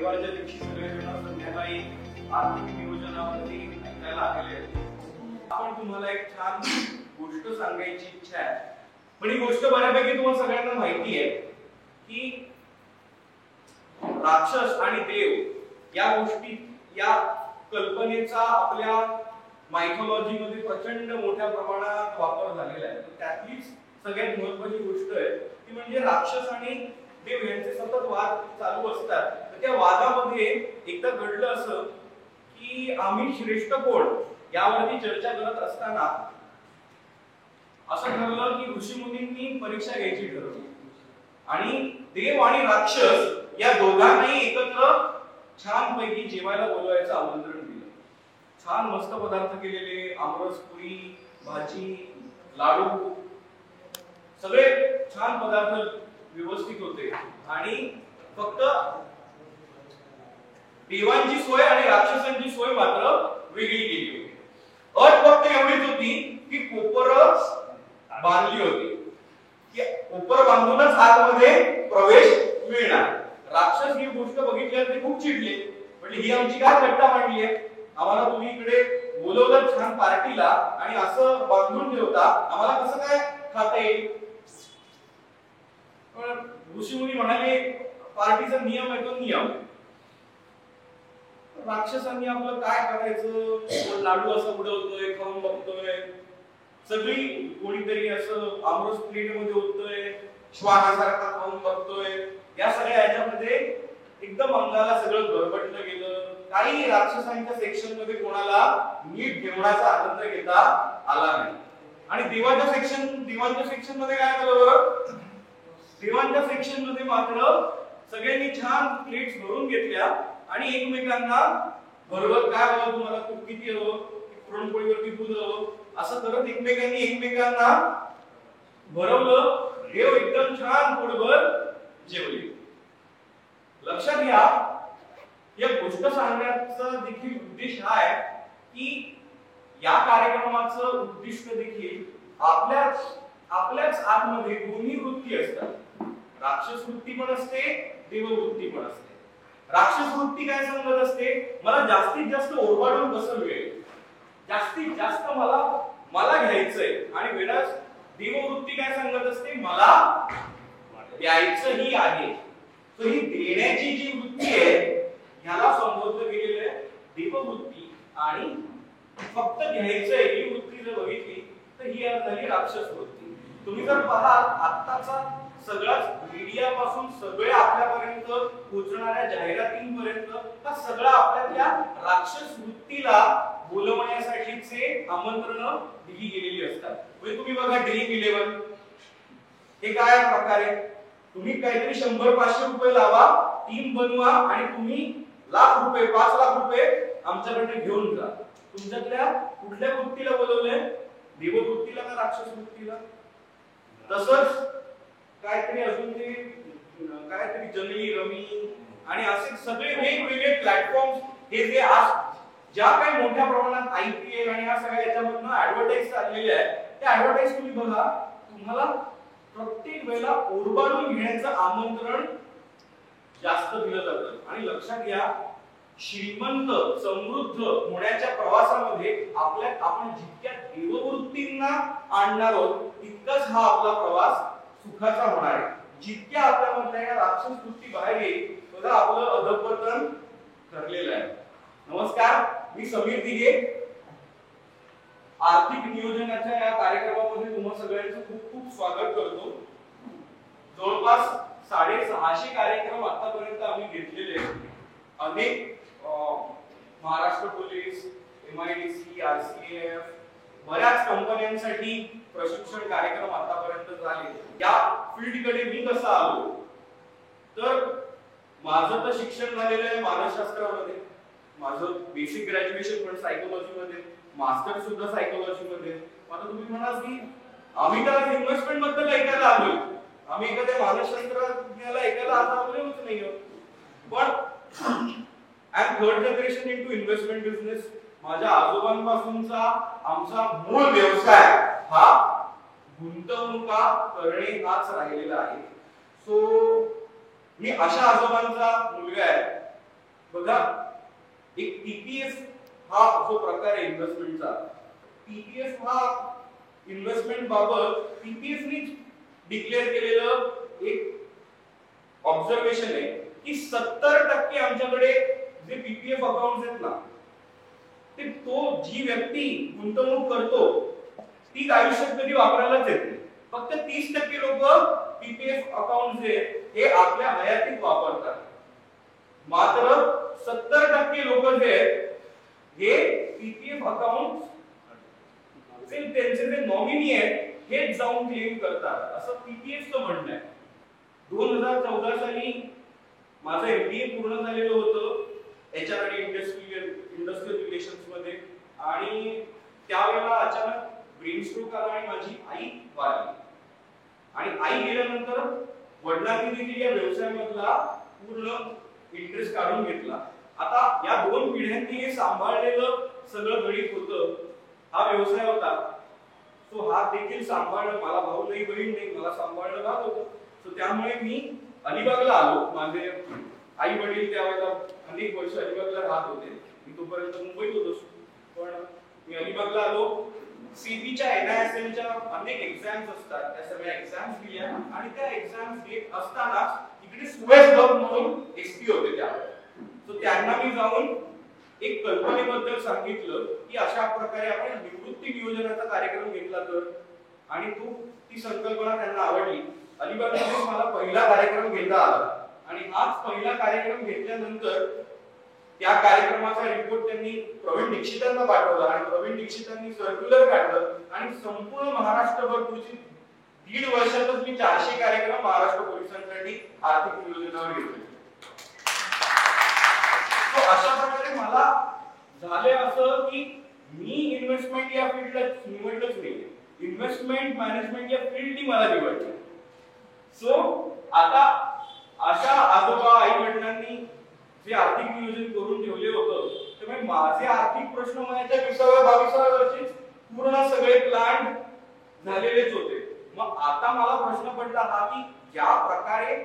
रविवारच्या दिवशी सगळेजण संध्याकाळी आर्थिक नियोजनावरती ऐकायला आलेले आहेत. आपण तुम्हाला एक छान गोष्ट सांगायची इच्छा आहे, पण ही गोष्ट बऱ्यापैकी तुम्हाला सगळ्यांना माहिती आहे की राक्षस आणि देव या गोष्टी, या कल्पनेचा आपल्या मायथॉलॉजीमध्ये प्रचंड मोठ्या प्रमाणात वापर झालेला आहे. त्यातलीच सगळ्यात महत्त्वाची गोष्ट आहे ती म्हणजे राक्षस आणि देव यांचे सतत वाद चालू असतात. तर त्या वादामध्ये एकदा घडलं असं की आम्ही श्रेष्ठ कोण यावरती चर्चा करत असताना असं ठरलं की ऋषीमुनींनी परीक्षा घ्यायची ठरवली आणि देव आणि राक्षस या दोघांनाही एकत्र छानपैकी जेवायला बोलवायचं आमंत्रण दिलं. छान मस्त पदार्थ केलेले, आमरस, पुरी, भाजी, लाडू, सगळे छान पदार्थ व्यवस्थित होते आणि फक्त देवांची सोय आणि राक्षसांची सोय मात्र वेगळी केली होती. अट फक्त एवढीच होती की कोपर बांधली होती की कोपर बांधूनच आतमध्ये प्रवेश मिळणार. राक्षस ही गोष्ट बघितल्यावर ते खूप चिडले, म्हणजे ही आमची काय थट्टा मांडली आहे, आम्हाला तुम्ही इकडे बोलवलं छान पार्टीला आणि असं बांधून ठेवता, आम्हाला कसं काय खाता येईल. पण ऋषीमुनी म्हणाले पार्टीचा नियम आहे तो नियम. राक्षसांनी आपलं काय करायचं, लाडू असं उडवतोय, खाऊन बघतोय, सगळी कोणीतरी असं आमरस प्लेट मध्ये होतोय, श्वानासारखा खाऊन बघतोय, या सगळ्या याच्यामध्ये एकदम अंगाला सगळं गरबटलं गेलं. काही राक्षसांच्या सेक्शन मध्ये कोणाला नीट जेवणाचा आनंद घेता आला नाही. आणि देवांच्या सेक्शन मध्ये काय झालं बरं, देवांच्या सेक्शन मध्ये मात्र सगळ्यांनी छान प्लेट्स भरून घेतल्या आणि एकमेकांना भरवत, काय हवं तुम्हाला, खूप किती हवं, पुरणपोळीवरती दूध हवं, असं करत एकमेकांना भरवलं. देव एकदम छान पोटभर जेवले. लक्षात घ्या, या गोष्ट सांगण्याचा देखील उद्देश हा आहे की या कार्यक्रमाचं उद्दिष्ट देखील आपल्याच आतमध्ये दोन्ही वृत्ती असतात. राक्षस वृत्ती पण असते, देववृत्ती पण असते. राक्षस वृत्ती काय सांगत असते, मला जास्तीत जास्त ओरबाडून कसं मिळेल, जास्तीत जास्त मला घ्यायचंय. आणि वेळाच देववृत्ती काय सांगत असते, मला द्यायचंही आहे. तर ही देण्याची जी वृत्ती आहे ह्याला संबोधलं गेलेलं आहे देववृत्ती. आणि फक्त घ्यायचंय ही वृत्ती जर बघितली तर ही झाली राक्षस वृत्ती. तुम्ही जर पाहाल आत्ताचा सगळाच मीडिया पासून सगळे आपल्यापर्यंत पोहोचणाऱ्या जाहिरातींपर्यंत हा सगळा आपल्यातल्या राक्षस वृत्तीला बोलवण्यासाठीचे आमंत्रण दिली गेलेली असतात. म्हणजे तुम्ही बघा ड्रीम 11 हे काय प्रकारे, तुम्ही काहीतरी 100-500 रुपये लावा, टीम बनवा आणि तुम्ही लाख रुपये, 5 लाख रुपये आमच्याकडे घेऊन जा. तुमच्यातल्या कुठल्या वृत्तीला बोलवलंय, देववृत्तीला का राक्षस वृत्तीला? तसंच काहीतरी अजून ते काहीतरी जंगली रमी आणि असे सगळे वेगवेगळे प्लॅटफॉर्म्स हे जे आज ज्या काही मोठ्या प्रमाणात IPL आणि या सगळ्या याच्यामधून ऍडव्हर्टाइज चाललेल्या आहेत, त्या ऍडव्हर्टाइज तुम्ही बघा, तुम्हाला प्रत्येक वेळेला ओरबाडून घेण्याचं आमंत्रण जास्त दिलं जातं. आणि लक्षात घ्या, श्रीमंत समृद्ध होण्याच्या प्रवासामध्ये आपण जितक्या देववृत्तींना आणणार आहोत तितकाच हा आपला प्रवास सुखाचा होणार आहे. जितक्या आपल्यामधल्या या राक्षस वृत्ती बाहेर येईल बघा आपलं अधपतन ठरलेलं आहे. नमस्कार, मी समीर दिघे. आर्थिक नियोजनाच्या या कार्यक्रमामध्ये तुम्हा सगळ्यांचं खूप खूप स्वागत करतो. जवळपास 650 कार्यक्रम आतापर्यंत आम्ही घेतलेले. अनेक महाराष्ट्र पोलीस, MIDC, RCF, बऱ्याच कंपन्यांसाठी प्रशिक्षण कार्यक्रम आतापर्यंत झाले. या फील्डकडे मी कसं आलो, तर माझं तर शिक्षण झालेलं आहे मानसशास्त्रामध्ये, माझं बेसिक ग्रॅज्युएशन पण सायकोलॉजी मध्ये, मास्टर सुद्धा सायकोलॉजी मध्ये. आता तुम्ही म्हणाल की आम्ही तर इन्व्हेस्टमेंट बद्दल ऐकायला आलोय, आम्ही एखाद्या मानसशास्त्रज्ञाला ऐकायला आलोच नाही. पण I am 3rd generation into investment business. माझ्या आजोबांपासूनचा आमचा मूळ व्यवसाय हा गुंतवणुका करणे हाच राहिलेला आहे. सो मी अशा आजोबांचा मुलगा आहे बघा, एक टीपीएस हा जो प्रकार आहे इन्व्हेस्टमेंटचा, टीपीएस हा इन्व्हेस्टमेंट बाबत टीपीएस ने डिक्लेअर केलेलं एक ऑब्झर्वेशन आहे की 70% आमच्याकडे जे पीपीएफ अकाउंट्स आहेत ना, ते तो जी व्यक्ती गुंतवणूक करतो ती आयुष्यात कधी वापरायलाच येत नाही. फक्त 30% लोक पीपीएफ अकाउंट जे हे आपल्या हयातीत वापरतात. मात्र 70% लोक जे हे पीपीएफ अकाउंट त्यांचे जे नॉमिनी आहेत हेच जाऊन क्लेम करतात, असं पीपीएफचं म्हणणं आहे. 2014 साली माझं एमबीए पूर्ण झालेलं होतं एचआर आणि इंडस्ट्रियल रिलेशन्स मध्ये, आणि त्यावेळेला अचानक ब्रेन स्ट्रोक आला आणि माझी आई वारली. आणि आई गेल्यानंतर वडिलांनी देखील या व्यवसायामधला पूर्ण इंटरेस्ट काढून घेतला. आता या 2 पिढ्यांनी हे सांभाळलेलं सगळं गणित होतं, हा व्यवसाय होता, तो हा देखील सांभाळणं, मला भाऊ नाही बहीण नाही, मला सांभाळणं भाग होतं. सो त्यामुळे मी अलिबागला आलो. माझे आई वडील त्यावेळेला अनेक वर्ष अलिबागला राहत होते, मी तोपर्यंत मुंबईत होतो. पण मी अलिबागला आलो. सीबीच्या एनआयएसएमच्या अनेक एक्झाम्स असतात, त्या सगळ्या एक्झाम्स दिल्या आणि त्या एक्झाम्स देत असताना इकडे सुएझ क्लब म्हणून एसपी होते त्यावेळेला. सो त्यांना मी जाऊन एक कल्पनेबद्दल सांगितलं की अशा प्रकारे आपण निवृत्ती नियोजनाचा कार्यक्रम घेतला तर, आणि ती संकल्पना त्यांना आवडली. अलिबागमध्ये मला पहिला कार्यक्रम घेता आला आणि हाच पहिला कार्यक्रम घेतल्यानंतर त्या कार्यक्रमाचा रिपोर्ट त्यांनी प्रवीण दीक्षितांना पाठवला आणि प्रवीण दीक्षितांनी सर्क्युलर काढलं आणि संपूर्ण महाराष्ट्रभर पुढची 1.5 वर्षातच मी 400 कार्यक्रम महाराष्ट्र पोलिसांसाठी आर्थिक नियोजनावर घेतले. अशा प्रकारे मला झाले असं की मी इन्व्हेस्टमेंट या फील्डला निवडलंच नाही, इन्व्हेस्टमेंट मॅनेजमेंट या फील्डनी मला निवडलं. सो आता अशा आजोबा आई वडिलांनी जे आर्थिक नियोजन करून ठेवले होतं, त्यामुळे माझे आर्थिक प्रश्न माझ्या 20व्या-22व्या वर्षीच पूर्ण सगळे प्लॅन झालेलेच होते. मग आता मला प्रश्न पडला हा की ज्या प्रकारे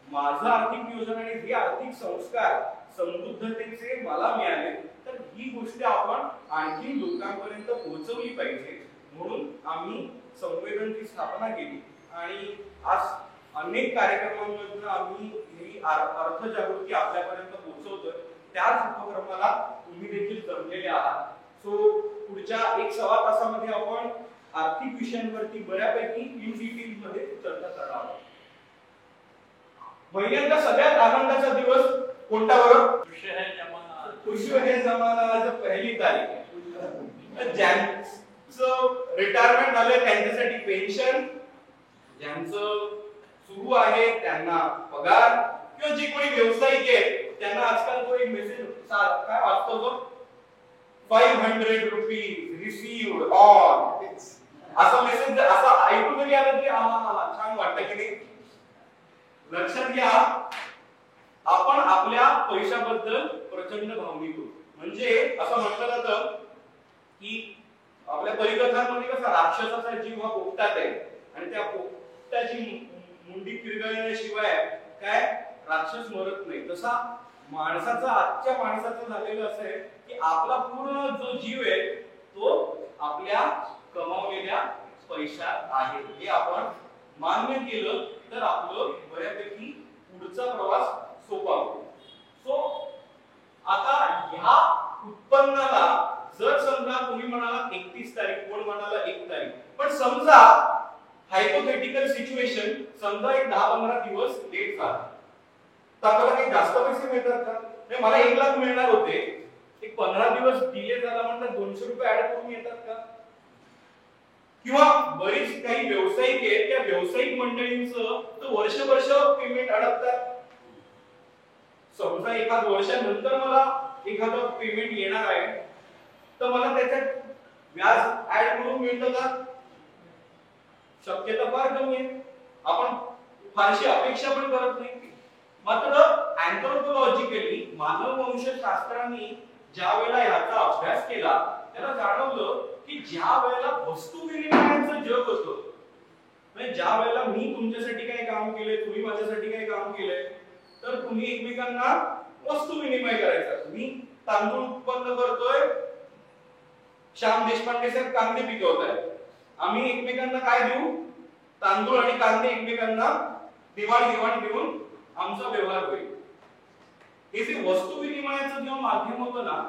माझं आर्थिक नियोजन आणि हे आर्थिक संस्कार समृद्धतेचे मला मिळाले, तर ही गोष्ट आपण आणखी लोकांपर्यंत पोहोचवली पाहिजे. म्हणून आम्ही संवेदनची स्थापना केली आणि आज अनेक कार्यक्रमांमधून आम्ही ही अर्थ जागृती आपल्यापर्यंत पोहोचवतोय. त्याच उपक्रमाला तुम्ही देखील जमलेले आहात. सो पुढच्या 1-1.25 तासामध्ये आपण आर्थिक विषयांवरती बऱ्यापैकी इन डिटेल मध्ये चर्चा करणार आहोत. महिन्यातला सगळ्यात आनंदाचा दिवस कोणता बरं? खुशी है जमाना. आज 1 तारीख आहे. ज्यांचं रिटायरमेंट झालंय त्यांच्यासाठी पेन्शन, ज्यांचं सुरू आहे त्यांना पगार, किंवा जे कोणी व्यावसायिक आहेत त्यांना आजकाल तो एक मेसेज काय वाचतो तो 500 रुपीज रिसीव्ड ऑन, असा मेसेज असा ऐकून जरी आला तरी छान वाटतं की नाही. लक्षात घ्या, आपण आपल्या पैशाबद्दल प्रचंड भावनिक होतो. म्हणजे असं म्हटलं जातं की आपल्या परिकथांमध्ये कसा राक्षसाचा जीव हा पोपटात आहे आणि त्या पोपटाची मुंडी फिरगळल्याशिवाय काय राक्षस मरत नाही. तसा आजच्या माणसाचं झालेलं असं आहे की आपला पूर्ण जो जीव आहे तो आपल्या कमावलेल्या पैशात आहे. हे आपण मान्य केलं तर आपलं बऱ्यापैकी पुढचा प्रवास सोपा होतो. सो आता ह्या उत्पन्नाला जर समजा तुम्ही म्हणाला 31 तारीख, कोण म्हणाला 1 तारीख, पण समजा हायपोथेटिकल सिच्युएशन, समजा एक 10-15 दिवस लेट झाला तर आपल्याला काही जास्त पैसे मिळतात का? नाही, मला 1 लाख मिळणार होते, एक 15 दिवस डिले झाला म्हणतात 200 रुपये ऍड करून येतात का? किंवा बरीच काही व्यावसायिक आहेत, त्या व्यावसायिक मंडळींचं तर वर्ष पेमेंट अडकतात. समजा एखाद वर्षानंतर मला एखादं पेमेंट येणार आहे तर मला त्याच्यात व्याज ऍड करून मिळतं का? शक्यता फार कमी आहे. आपण फारशी अपेक्षा पण करत नाही. मात्र अँथ्रोपोलॉजिकली मानववंशशास्त्रांनी ज्या वेळेला याचा अभ्यास केला त्याला जाणवलं की ज्या वेळेला वस्तू विनिमयाचं जग होतं, म्हणजे ज्या वेळेला मी तुमच्यासाठी काही काम केलंय, तुम्ही माझ्यासाठी काही काम केलंय, तर तुम्ही एकमेकांना वस्तू विनिमय करायचा. मी तांदूळ उत्पन्न करतोय, श्याम देशपांडे साहेब कांदे पिकवत आहेत, आम्ही एकमेकांना काय देऊ? तांदूळ आणि कांदे एकमेकांना देवाणघेवाण देऊन आमचा व्यवहार होईल. हे जे वस्तू विनिमयाचं जेव्हा माध्यम होतं ना,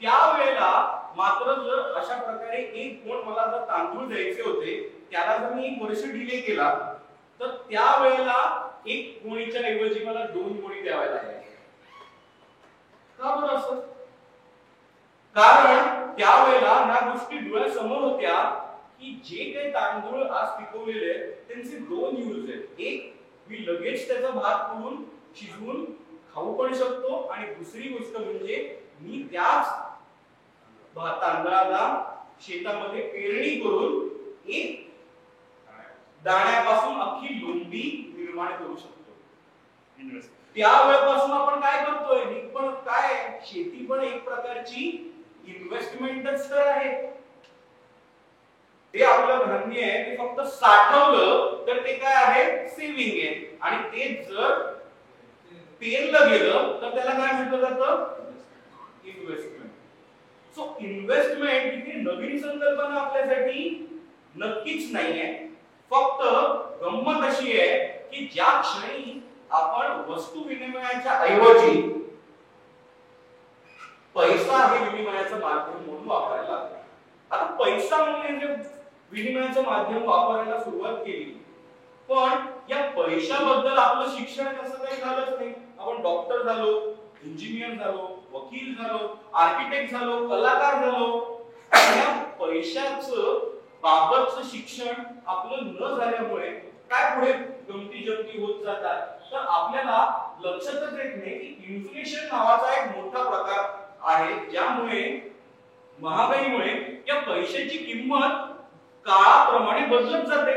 त्यावेळेला मात्र जर अशा प्रकारे एक कोण मला जर तांदूळ द्यायचे होते, त्याला जर मी 1 वर्ष डिले केला तर त्यावेळेला 1 गोणीच्या ऐवजी मला 2 गोणी द्याव्या लागल्या. का बरं असं? कारण त्यावेळेला ह्या गोष्टी डोळ्यासमोर होत्या की जे काही तांदूळ आज पिकवलेले त्यांचे 2 यूज आहेत. एक, मी लगेच त्याचा भात करून शिजवून खाऊ पण शकतो, आणि दुसरी गोष्ट म्हणजे मी त्याच तांदळाला शेतामध्ये पेरणी करून एक दाण्यापासून अख्खी लोंढी निर्माण करू शकतो. त्यावेळेपासून आपण काय करतोय? ही पण काय, शेती पण एक प्रकारची इन्व्हेस्टमेंटच तर आहे. ते आपलं धान्य आहे ते फक्त साठवलं तर ते काय आहे? सेव्हिंग आहे. आणि ते जर पेरलं गेलं तर त्याला काय म्हटलं जातं? इन्व्हेस्टमेंट. सो इन्व्हेस्टमेंट ही नवीन संकल्पना आपल्यासाठी नक्कीच नाहीये. फक्त गंमत अशी आहे की ज्या क्षणी आपण वस्तू विनिमयाच्या ऐवजी पैसा हे विनिमयाचं माध्यम म्हणून वापरायला लागलो. आता पैसा म्हणजे विनिमयाचं माध्यम वापरायला सुरुवात केली, पण या पैशाबद्दल आपलं शिक्षण कसं काही झालंच नाही. आपण डॉक्टर झालो, इंजिनियर झालो, वकील झालो, आर्किटेक्ट झालो, कलाकार झालो, या पैशाचं बाबतचं शिक्षण आपलं न झाल्यामुळे काय पुढे गमती जमती होत जातात. तर आपल्याला लक्षातच येत नाही की इन्फ्लेशन नावाचा एक मोठा प्रकार आहे, ज्यामुळे महागाईमुळे या पैशाची किंमत काळाप्रमाणे बदलत जाते.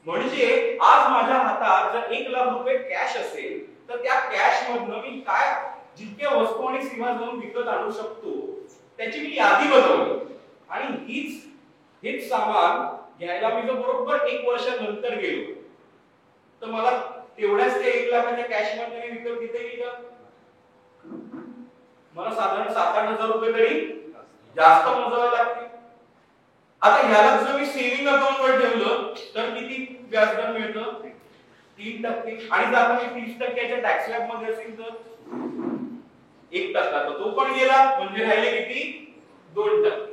म्हणजे आज माझ्या हातात जर 1 लाख रुपये कॅश असेल तर त्या कॅश मधनं मी काय जितक्या वस्तू आणि सेवा जाऊन विकत आणू शकतो त्याची मी यादी बनवली, आणि हेच सामान घ्यायला मी जर बरोबर 1 वर्षानंतर गेलो तर मला तेवढ्याच ते 1 लाखाच्या कॅश मध्ये विकत घेता येईल का? मला साधारण 7-8 हजार रुपये तरी जास्त मोजावे लागतील. आता ह्याला जर मी सेव्हिंग अकाउंट वर ठेवलं तर किती व्याजदर मिळतं? 3%. आणि जर आपण 30% टॅक्स स्लॅब मध्ये असेल तर 1%, तर तो पण गेला, म्हणजे राहिले किती? 2%.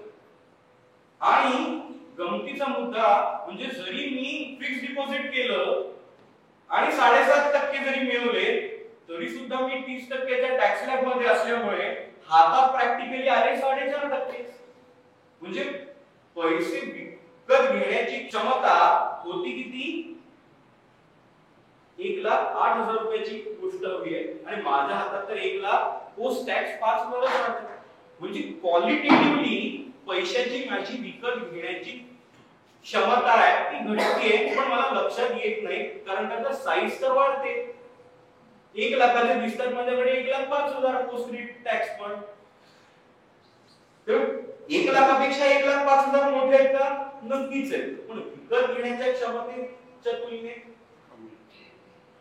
आणि गमतीचा मुद्दा म्हणजे जरी मी फिक्स डिपॉझिट केलं आणि 7.5% जरी मिळवले तरी सुद्धा मी 30%च्या टॅक्स स्लॅब मध्ये असल्यामुळे हातात प्रॅक्टिकली आले 4.5%. म्हणजे पैसे विकत घेण्याची क्षमता होती किती? 1,08,000 रुपयाची गोष्ट हवी आहे, आणि माझ्या हातात तर 1 लाख पोस्ट टॅक्स 5,000. म्हणजे क्वालिटेटिव्हली पैशाची माझी विकत घेण्याची क्षमता आहे ती घटते, पण मला लक्षात येत नाही कारण त्याचा साईज तर वाढते. 1 लाखाचे दिसतात माझ्याकडे 1,05,000 पोस्ट टॅक्स. पण 1 लाखापेक्षा 1,05,000 मोठे आहेत का? नक्कीच आहेत, पण विकत घेण्याच्या क्षमतेच्या तुलनेत.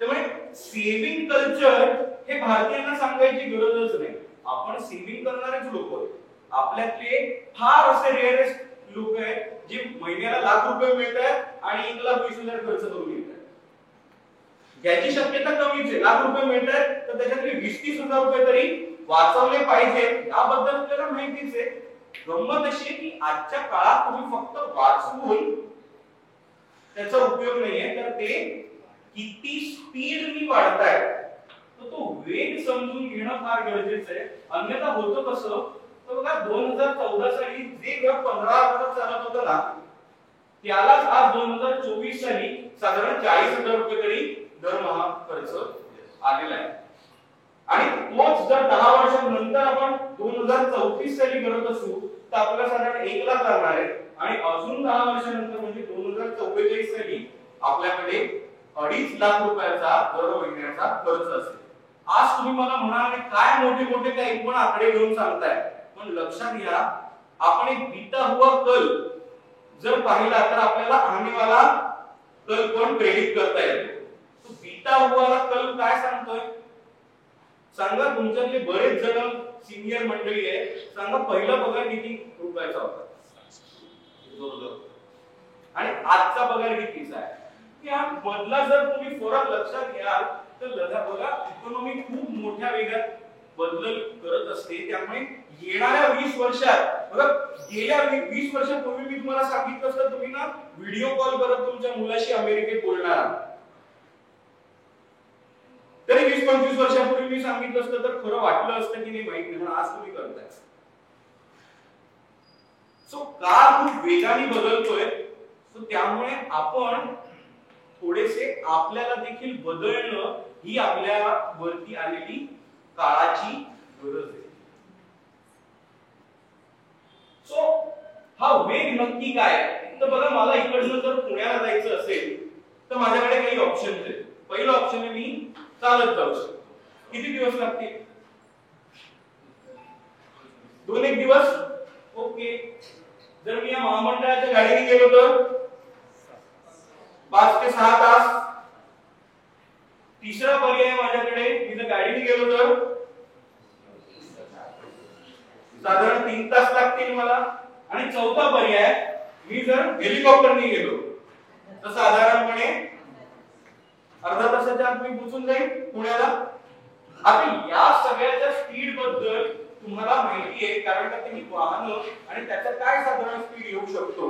त्यामुळे सेव्हिंग कल्चर हे भारतीयांना सांगायची गरजच नाही. आपण सेव्हिंग करणारेच लोक आहोत. आपल्यातले फार असे रेअरेस्ट लोक आहेत जे महिन्याला लाख रुपये मिळतात आणि 1,20,000 खर्च करून येतात. याची शक्यता कमीच आहे. लाख रुपये मिळतात तर त्याच्यातले 20-30,000 रुपये तरी वाचवले पाहिजेत, याबद्दल आपल्याला माहितीच आहे. गंमत अशी आहे की आजच्या काळात तुम्ही फक्त वाचवून त्याचा उपयोग नाहीये, तर ते किती स्पीडनी वाढताय तर तो वेग समजून घेणं फार गरजेचं आहे. अन्यथा होतं कसं, तर बघा 2014 साली जे घर 15,000 चालत होतं ना, त्यालाच आज 2024 साली साधारण 40,000 रुपये तरी दरमहा खर्च आलेला आहे. आणि तोच जर 10 वर्षांनंतर आपण 2034 साली करत असू तर आपल्याला साधारण 1 लाख लागणार आहे, आणि अजून 10 वर्षांनंतर म्हणजे 2044 साली आपल्याकडे 2.5 लाख रुपयाचा दर महिन्याचा खर्च असेल. आज तुम्ही मला म्हणाल काय मोठे मोठे काही पण आकडे घेऊन सांगताय, पण लक्षात घ्या आपण एक बीता हुआ कल जर पाहिला तर आपल्याला आनेवाला कल पण प्रेडिक्ट करता येतो. तो बीता हुआ कल काय सांगतोय? सांगा तुमच्यातले बरेच जण सिनियर मंडळी आहे, सांगा पहिला पगार किती रुपयाचा होता आणि आजचा पगार कितीचा आहे? या मधला जर तुम्ही फरक लक्षात घ्याल तर बघा इकॉनॉमी खूप मोठ्या वेगात बदल करत असते. त्यामुळे येणाऱ्या 20 वर्षात बघा, गेल्या 20 वर्षापूर्वी मी तुम्हाला सांगितलं असतं तुम्ही ना व्हिडिओ कॉल करत तुमच्या मुलाशी अमेरिकेत बोलणार आहात, तरी 20-25 वर्षापूर्वी मी सांगितलं असतं तर खरं वाटलं असतं की नाही माहित नाही, पण आज तुम्ही करताय. सो काळ खूप वेगाने बदलतोय, सो त्यामुळे आपण थोडेसे आपल्याला देखील बदलणं ही आपल्या वरती आलेली काळाची गरज आहे. सो हा वेग नक्की काय आहे? तर बघा, मला इकडनं जर पुण्याला जायचं असेल तर माझ्याकडे काही ऑप्शन्स आहेत. पहिलं ऑप्शन आहे मी चालत जाऊ शकतो. किती दिवस लागतील? 2-1 दिवस. ओके. जर मी या महामंडळाच्या गाडीने गेलो तर 5 ते 6 तास. तिसरा पर्याय माझ्याकडे, मी जर गाडीने गेलो तर साधारण 3 तास लागतील मला. आणि चौथा पर्याय, मी जर हेलिकॉप्टरने गेलो तर साधारणपणे अर्धा तासाच्या आत मी पोहोचून जाईल पुण्याला. आता या सगळ्याच्या स्पीड बद्दल तुम्हाला माहिती आहे, कारण का तुम्ही वाहन आणि त्याचा काय साधारण स्पीड येऊ शकतो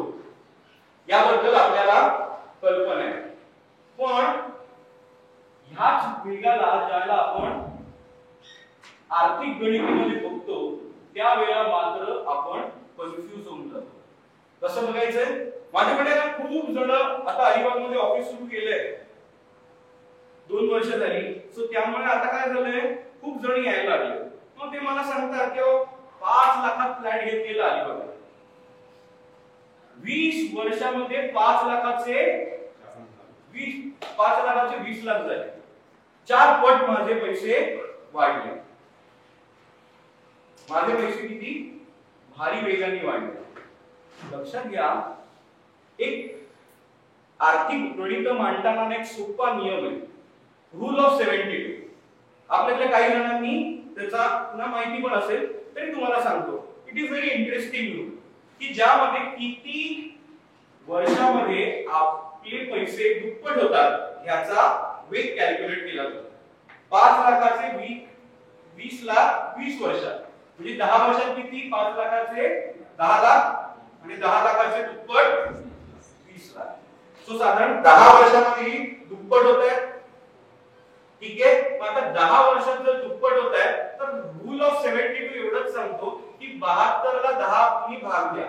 याबद्दल आपल्याला कल्पना आहे. पण ह्याच वेगाला ज्याला आपण आर्थिक गणितीमध्ये बघतो त्यावेळेला मात्र आपण कन्फ्यूज होऊन जातो. कसं बघायचंय? माझ्याकडे ना खूप जण आता अलिबागमध्ये ऑफिस सुरू केलंय, 2 वर्ष झाली. सो त्यामुळे आता काय झालंय, खूप जण यायला लागले. मग ते मला सांगतात की 5 लाखात फ्लॅट घेतलेला अलिबागला, 20 वर्षामध्ये 5 लाखाचे 20 लाख झाले. 4 पट माझे पैसे वाढले. माझे पैसे किती भारी वेगाने वाढले. लक्षात घ्या, एक आर्थिक गणित मांडताना एक सोपा नियम आहे, रूल ऑफ 72. आपल्यातल्या काही जणांनी त्याचा ना माहिती पण असेल तरी तुम्हाला सांगतो. It is very interesting rule, की ज्यामध्ये किती वर्षामध्ये आपले पैसे दुप्पट होतात ह्याचा वेग कॅल्क्युलेट केला जातो. 5 लाखाचे 20 लाख 20 वर्षात, म्हणजे 10 वर्षात किती? 5 लाखाचे 10 लाख आणि 10 लाखाचे दुप्पट 20 लाख. सो साधारण 10 वर्षामध्ये दुप्पट होत आहे. ठीक आहे. मग आता 10 वर्षात जर दुप्पट होत आहे तर रूल ऑफ 72 एवढंच सांगतो की 72 ला 10 नी भाग द्या.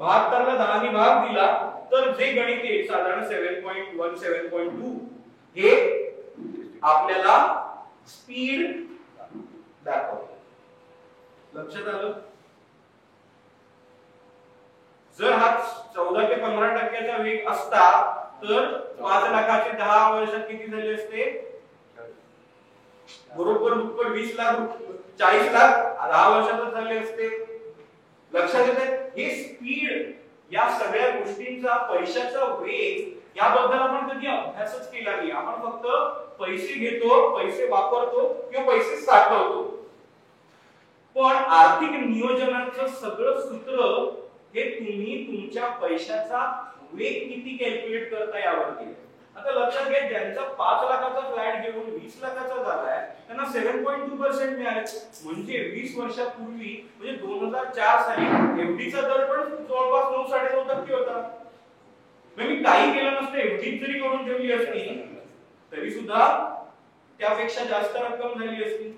72 ला 10 नी भाग दिला तर जे गणित आहे साधारण 7.1 7.2 हे आपल्याला स्पीड दाखवतो. लक्षात आलं? जर हा 14 ते 15% वेग असता तर 5 लाखाचे 10 वर्षात किती झाले असते? बरोबर दुप्पट 20 लाख 40 लाख 10 वर्षातच झाले असते. लक्षात येते? हे स्पीड, या सगळ्या गोष्टींचा, पैशाचा वेग याबद्दल आपण कधी अभ्यासच केला नाही. आपण फक्त पैसे घेतो, पैसे वापरतो किंवा पैसे साठवतो. पण आर्थिक नियोजनाचं सगळं सूत्र हे तुम्ही तुमच्या पैशाचा वेग किती कॅल्क्युलेट करता यावरती. आता लक्षात घ्या, ज्यांचा 5 लाखाचा फ्लॅट घेऊन 20 लाखाचा झालाय त्यांना 7.2% मिळाले. म्हणजे 20 वर्षापूर्वी म्हणजे 2004 साली एफडीचा दर पण जवळपास 9-9.5% होता. मी काही केलं नसतं, एफडी जरी करून ठेवली असती तरी सुद्धा त्यापेक्षा जास्त रक्कम झाली असती.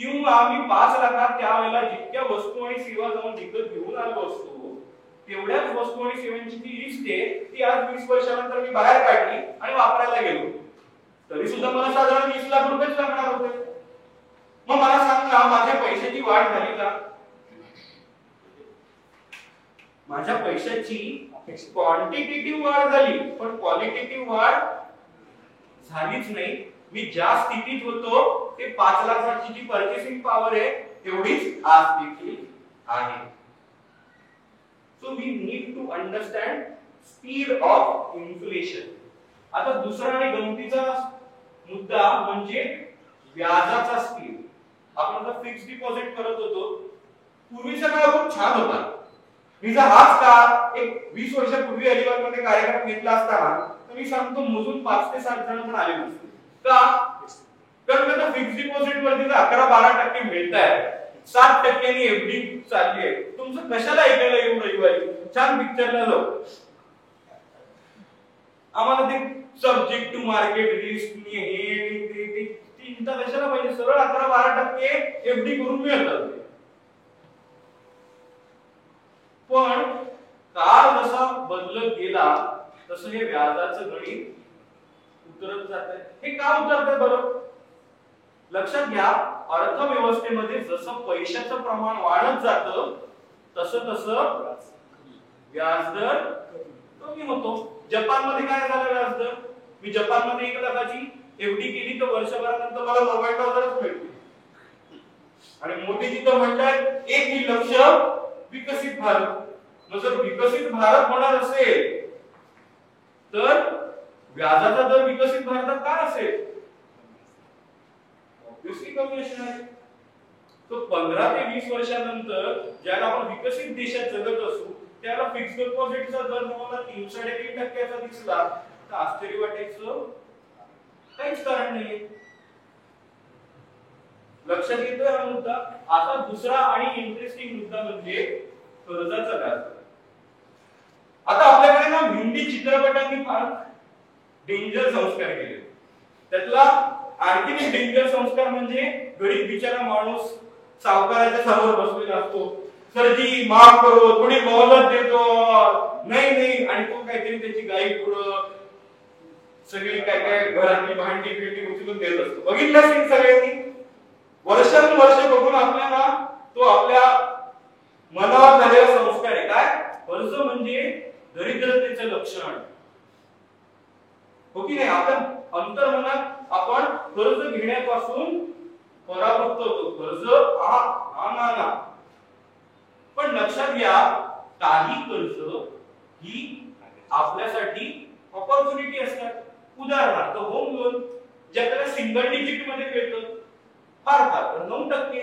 किंवा आम्ही 5 लाखात त्यावेळेला जितक्या वस्तू आणि सेवा जाऊन विकत घेऊन आलो असतो तेवढ्याच वस्तू आणि सेवांची जी लिस्ट आहे ती आज 20 वर्षानंतर मी बाहेर काढली आणि वापरायला गेलो तरी सुद्धा मला साधारण 20 लाख रुपयेच लागणार होते. मग मला सांगा, माझ्या पैशाची वाढ झाली का? माझ्या पैशाची क्वांटिटेटिव्ह वाढ झाली पण क्वालिटेटिव्ह वाढ झालीच नाही. मी ज्या स्थितीत होतो ते 5 लाखाची जी पर्चेसिंग पॉवर आहे तेवढीच आज देखील आहे. So we need to understand speed of inflation. आता दुसरा आणि गमतीचा मुद्दा म्हणजे व्याजाचा स्थिर. आपण जर फिक्स डिपॉझिट करत होतो, पूर्वीचा काळ खूप छान होता. मी जर हाच का एक 20 वर्षापूर्वी अलिबाग मध्ये कार्यक्रम घेतला असताना, तर मी सांगतो मोजून 5 ते 7 जण पण आले नसते. का? कारण आता फिक्स डिपॉझिट वरती 11-12% मिळताय, 7% एफडी चालली आहे. तुमचं कशाला ऐकायला येऊन रविवारी छान पिक्चरला जाऊ? आम्हाला ते सब्जेक्ट टू मार्केट रिस्क हे ते चिंता कशाला पाहिजे? सरळ 11-12% एफडी करून मिळतात. पण काळ जसा बदलत गेला तसं हे व्याजाचं गणित उतरत जात आहे. हे का उतरतंय बरं? लक्षात घ्या, अर्थव्यवस्थेमध्ये जसं पैशाचं प्रमाण वाढत जातं तसं तसं व्याजदर कमी होतो. जपानमध्ये काय झालं व्याजदर? मी जपानमध्ये 1 लाखाची एफडी केली तर वर्षभरानंतर मला 90,000च मिळते. आणि मोठी तिथं म्हणतात 1 लक्ष विकसित भारत. मग जर विकसित भारत होणार असेल तर व्याजाचा दर विकसित भारतात काय असेल? ऑब्वियसली कमी असणार आहे. तो 15 ते 20 वर्षानंतर ज्याला आपण विकसित देशात जगत असू त्याला फिक्स्ड डिपॉझिटचा दर तुम्हाला 3-3.5% दिसला तर आश्चर्य वाटायचं काहीच कारण नाहीये. लक्षात येतोय हा मुद्दा? आता दुसरा आणि इंटरेस्टिंग मुद्दा म्हणजे कर्जाचा व्याज. आता आपल्याकडे ना हिंदी चित्रपटांनी फार डेंजर संस्कार केले. त्यातला आणखी एक डेंजर संस्कार म्हणजे गरीब बिचारा माणूस सावकाराच्या समोर बसलेला असतो. सरजी माफ करो, थोडी मोहलत देतो. नाही आणि तो काहीतरी त्याची गाई पुरं सगळी काय घरातली भांडी बिंडी उचलून देत असतो. बघितलं असेल सगळ्यांनी. वर्षानुवर्ष बघून आपल्याला तो आपल्या मनावर झालेला संस्कार आहे. काय? कर्ज म्हणजे दरिद्रतेचं लक्षण. हो की नाही? आपण अंतर्मनात आपण कर्ज घेण्यापासून परावृत्त होतो. कर्ज ना. पण लक्षात घ्या, काही कर्ज ही आपल्यासाठी ऑपॉर्च्युनिटी असतात. उदाहरणार्थ होम लोन, जे आपल्याला सिंगल डिजिट मध्ये मिळतं, फार 9%.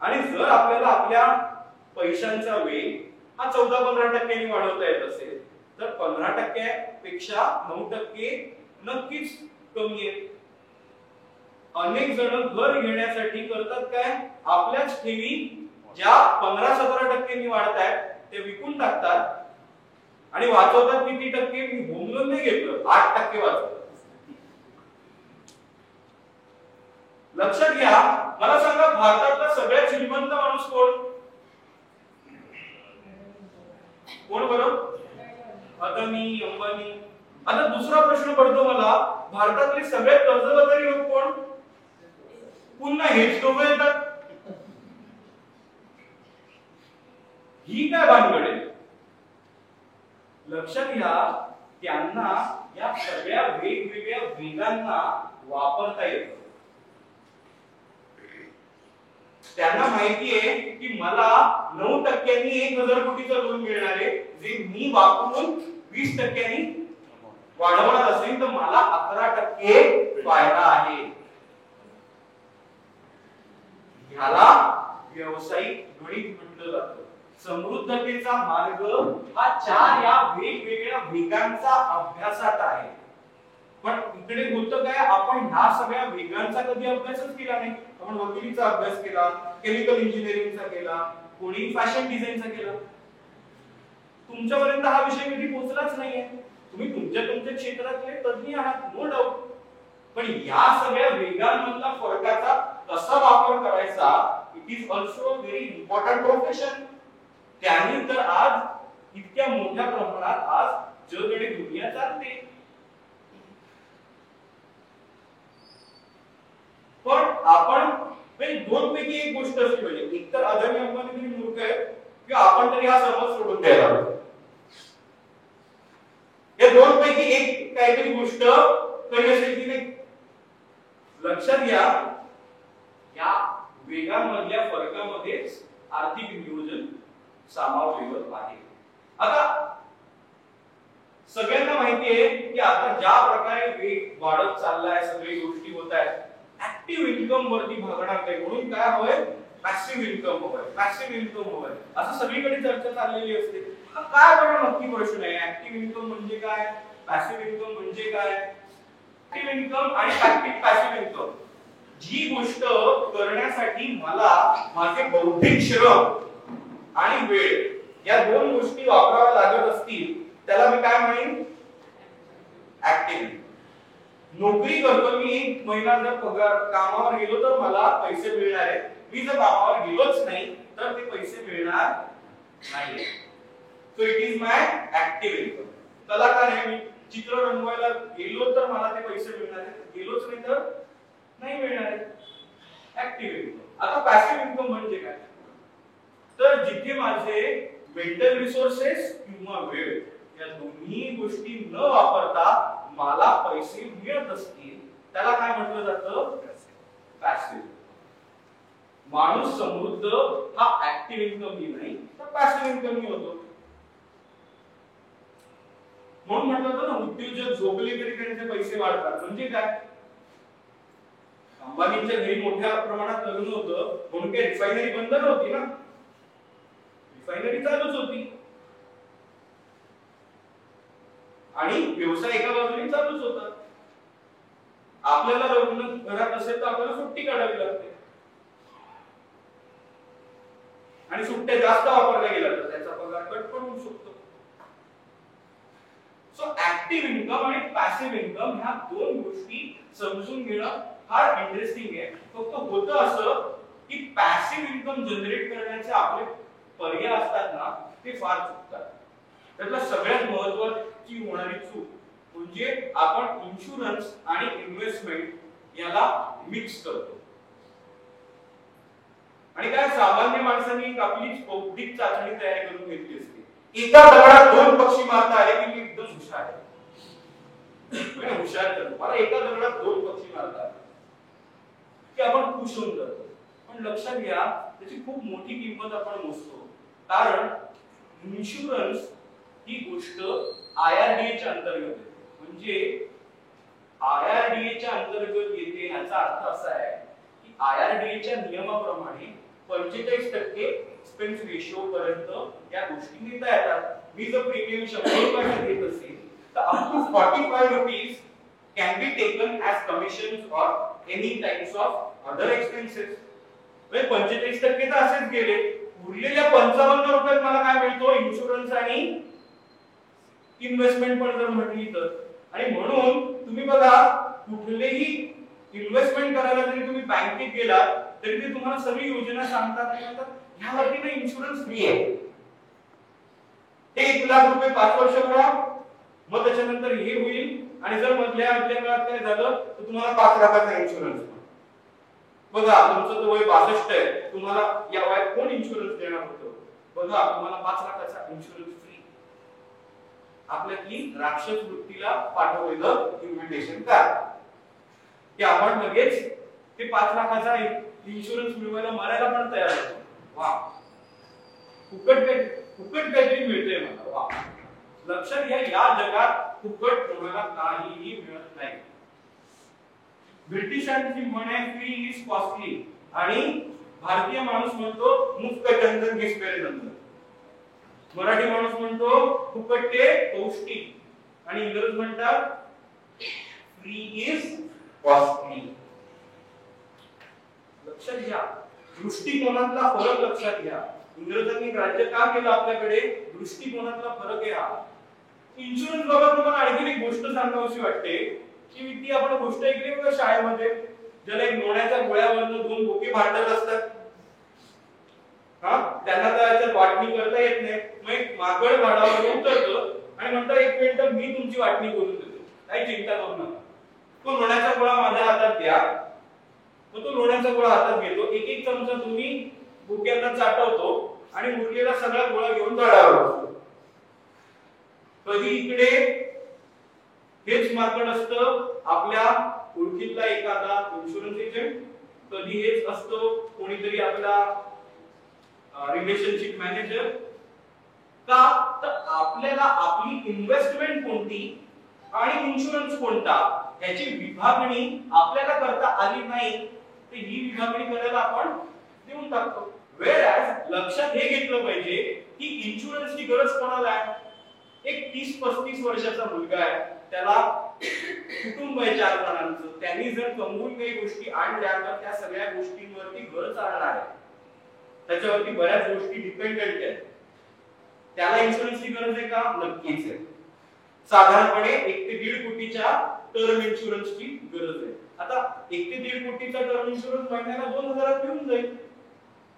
आणि जर आपल्याला आपल्या पैशांचा वेग हा 14-15% वाढवता येत असेल तर 15% पेक्षा 9% नक्कीच कमी आहे. अनेक जण घर घेण्यासाठी करतात काय? आपल्याच ठेवी ज्या 15-17% वाढतायत ते विकून टाकतात आणि वाचवतात किती टक्के? मी होम लोन नाही घेतलं, 8% वाचवतात. लक्षात घ्या, मला सांगा भारतातला सगळ्यात श्रीमंत माणूस कोण? कोण बरं? अदानी, अंबानी. आता दुसरा प्रश्न पडतो मला, भारतातले सगळ्यात कर्जबाजारी लोक कोण? पुन्हा हेच लोक येतात. ही काय भानगड आहे? लक्षात घ्या, त्यांना या सगळ्या वेगवेगळ्या वेगांना वापरता येतं. त्यांना माहिती आहे की मला 9% 1,000 कोटीचं लोन मिळणार आहे, जे मी वापरून 20% वाढवणार असेल तर मला 11% फायदा आहे. ह्याला व्यावसायिक गणित म्हटलं जातं. समृद्धतेचा मार्ग हा 4 या वेगवेगळ्या वेगांचा अभ्यासात आहे. पण इकडे होतं काय, आपण ह्या सगळ्या वेगांचा कधी अभ्यासच केला नाही. आपण वकिलीचा अभ्यास केला, केमिकल इंजिनिअरिंगचा केला, कोणी फॅशन डिझाईनचा केला. तुमच्यापर्यंत हा विषय कधी पोहोचलाच नाहीये. तुम्ही तुमच्या क्षेत्रातले तज्ञ आहात, नो डाऊट. पण या सगळ्या वेगांमधला फरकाचा कसा वापर करायचा, it is also very important profession. त्यांनी तर आज इतक्या मोठ्या प्रमाणात आज जग आणि दुनिया चालते. पण आपण दोन पैकी एक गोष्ट असली पाहिजे. एक तर अदानी अंबानी तरी मूर्ख आहे किंवा आपण तरी हा समज सोडून द्यायला पाहिजे. या दोन पैकी एक काहीतरी गोष्ट कधी असेल की नाही. लक्षात घ्या, या वेगांमधल्या फरकामध्येच आर्थिक नियोजन सामावलेलं आहे. आता सगळ्यांना माहिती आहे की आता ज्या प्रकारे वेग वाढत चाललाय, सगळी गोष्टी होत आहेत, ऍक्टिव्ह इन्कम वरती भागणार नाही, म्हणून काय हवंय, पॅसिव्ह इन्कम हवंय, पॅसिव्ह इन्कम हवंय, असं सगळीकडे चर्चा चाललेली असते. काय बरं नक्की प्रश्न आहे, ऍक्टिव्ह इन्कम म्हणजे काय, पॅसिव्ह इन्कम म्हणजे काय? ऍक्टिव्ह इन्कम आणि पॅसिव्ह इन्कम, जी गोष्ट करण्यासाठी मला माझे बौद्धिक श्रम आणि वेळ या दोन गोष्टी वापराव्या लागत असतील त्याला मी काय म्हणेन, ऍक्टिव्ह. नोकरी करतो मी, एक महिना जर पगार कामावर गेलो तर मला पैसे मिळणार आहेत, मी जर कामावर गेलोच नाही तर ते पैसे मिळणार नाही. So it is my active income. कलाकार आहे मी, चित्र रंगवायला गेलो तर मला ते पैसे मिळणार आहेत, गेलोच नाही तर नाही मिळणार आहे. Active income. आता पॅसिव्ह इन्कम म्हणजे काय, तर जिथे माझे मेंटल रिसोर्सेस किंवा वेळ या दोन्ही गोष्टी न वापरता मला पैसे मिळत असतील त्याला काय म्हटलं जातं, पॅसिव्ह. माणूस समृद्ध हा ऍक्टिव्ह इन्कम ही नाही तर पॅसिव्ह इन्कम ही होतो. म्हणून म्हटलं होतं ना, उद्योजक झोपले तरी त्यांचे पैसे वाढतात. म्हणजे काय, अंबानींच्या घरी मोठ्या प्रमाणात लग्न होतं म्हणून काही रिफायनरी बंद नव्हती ना, रिफायनरी चालूच होती आणि व्यवसाय एका बाजूने चालूच होता. आपल्याला लग्न घरात असेल तर आपल्याला सुट्टी काढावी लागते आणि सुट्ट्या जास्त वापरल्या गेल्या तर त्याचा पगार कट पण होऊ शकतो. सो ऍक्टिव्ह इन्कम आणि पॅसिव्ह इन्कम ह्या दोन गोष्टी समजून घेणं फार इंटरेस्टिंग आहे. फक्त होतं असं की पॅसिव्ह इन्कम जनरेट करण्याचे आपले पर्याय असतात ना ते फार चुकतात. त्यातला सगळ्यात महत्त्वाची होणारी चूक म्हणजे आपण इन्शुरन्स आणि इन्व्हेस्टमेंट याला मिक्स करतो. आणि काय, सामान्य माणसांनी आपली बौद्धिक चाचणी तयार करून घेतली असते. एका दगडात दोन पक्षी मारता आले की मी एकदम हुशार आहे, हुशार करतो, मला एका दगडात दोन पक्षी मारतात की आपण खुश होऊन जातो. पण लक्षात घ्या, त्याची खूप मोठी किंमत आपण मोजतो. कारण इन्शुरन्स ही गोष्ट IRDA च्या अंतर्गत येते. म्हणजे IRDA च्या अंतर्गत येते याचा अर्थ असा आहे की IRDA च्या नियमाप्रमाणे 45% एक्सपेन्स रेशो पर्यंत या गोष्टी देता येतात. मी जर प्रीमियम 100 रुपयाचा देत असेल तर up to 45 rupees can be taken as commissions or any types of other expenses. म्हणजे 45% तर असेच गेले, उरलेल्या 55 रुपयात मला काय मिळतो, इन्शुरन्स आणि इन्व्हेस्टमेंट पण जर म्हटली तर. आणि म्हणून तुम्ही बघा, कुठलेही इन्व्हेस्टमेंट करायला जरी तुम्ही बँकेत गेला तरी ते तुम्हाला सगळी योजना सांगतात आणि म्हणतात ह्यावरती ना इन्शुरन्स फ्री आहे, 1 लाख रुपये 5 वर्ष भरा, मग त्याच्यानंतर हे होईल आणि जर मधल्या काळात काय झालं तर तुम्हाला 5 लाखाचा इन्शुरन्स. बघा, तुमचं तर वय 62 आहे, तुम्हाला या वयात कोण इन्शुरन्स देणार होतं? बघा, तुम्हाला 5 लाखाचा इन्शुरन्स फ्री. आपल्यातली राक्षस वृत्तीला पाठवलेलं इन्व्हिटेशन काय की आपण लगेच ते 5 लाखाचा इन्शुरन्स मिळवायला मारायला पण तयार होतो. वा, फुकट काहीतरी मिळतंय मला, वा. लक्षात घ्या, या जगात फुकट तुम्हाला काहीही मिळत नाही. ब्रिटिशांची म्हण आहे फ्री इज कॉस्टली आणि भारतीय माणूस म्हणतो मुफ्त चंदन घिसपेरे नंदन. मराठी माणूस म्हणतो फुकट ते पौष्टिक आणि इंग्रज म्हणतात फ्री इज कॉस्टली. लक्षात घ्या, दृष्टिकोनातला फरक लक्षात घ्या. इंग्रजांनी राज्य का केलं आपल्याकडे, दृष्टिकोनातला फरक आहे हा. इन्शुरन्स बाबत तुम्हाला आणखी एक गोष्ट सांगावीशी वाटते की ती आपण गोष्ट ऐकली बघा शाळेमध्ये, ज्याला एक लोण्याच्या गोळ्यावरनं 2 बोके भांडत असतात. त्यांना त्याच्यात वाटणी करता येत नाही. मग एक माकड झाडावर उतरतं आणि म्हणतात 1 मिनिट मी तुमची वाटणी करून देतो, काही चिंता करू नका. तो लोण्याचा गोळा माझ्या हातात द्या. मग तो लोण्याचा गोळा हातात घेतो, एक चमचा तुम्ही बोक्यांना चाटवतो आणि उरलेला सगळा गोळा घेऊन झाडावर बसतो. कधी इकडे हेच माकड असतं आपल्या ओळखीतला एखादा इन्शुरन्स एजंट, कधी हेच असतो कोणीतरी आपला रिलेशनशिप मॅनेजर. का तर आपल्याला आपली इन्व्हेस्टमेंट कोणती आणि इन्शुरन्स कोणता याची विभागणी आपल्याला करता आली नाही, तर ही विभागणी करायला आपण देऊन टाकतो. वेअरॅज लक्षात हे घेतलं पाहिजे की इन्शुरन्सची गरज कोणाला आहे? एक 30-35 वर्षाचा मुलगा आहे, त्याला कुटुंब आहे 4 जणांचं, त्यांनी जर कमवून काही गोष्टी आणल्या तर त्या सगळ्या गोष्टींवरती घर चालणार आहे, त्याच्यावरती बऱ्याच गोष्टी डिपेंडेंट आहेत. त्याला इन्शुरन्सची गरज आहे का? नक्कीच आहे. साधारणपणे 1 ते 1.5 कोटीच्या टर्म इन्शुरन्सची गरज आहे. आता 1 ते 1.5 कोटीचा टर्म इन्शुरन्स महिन्याला 2000 मिळून जाईल,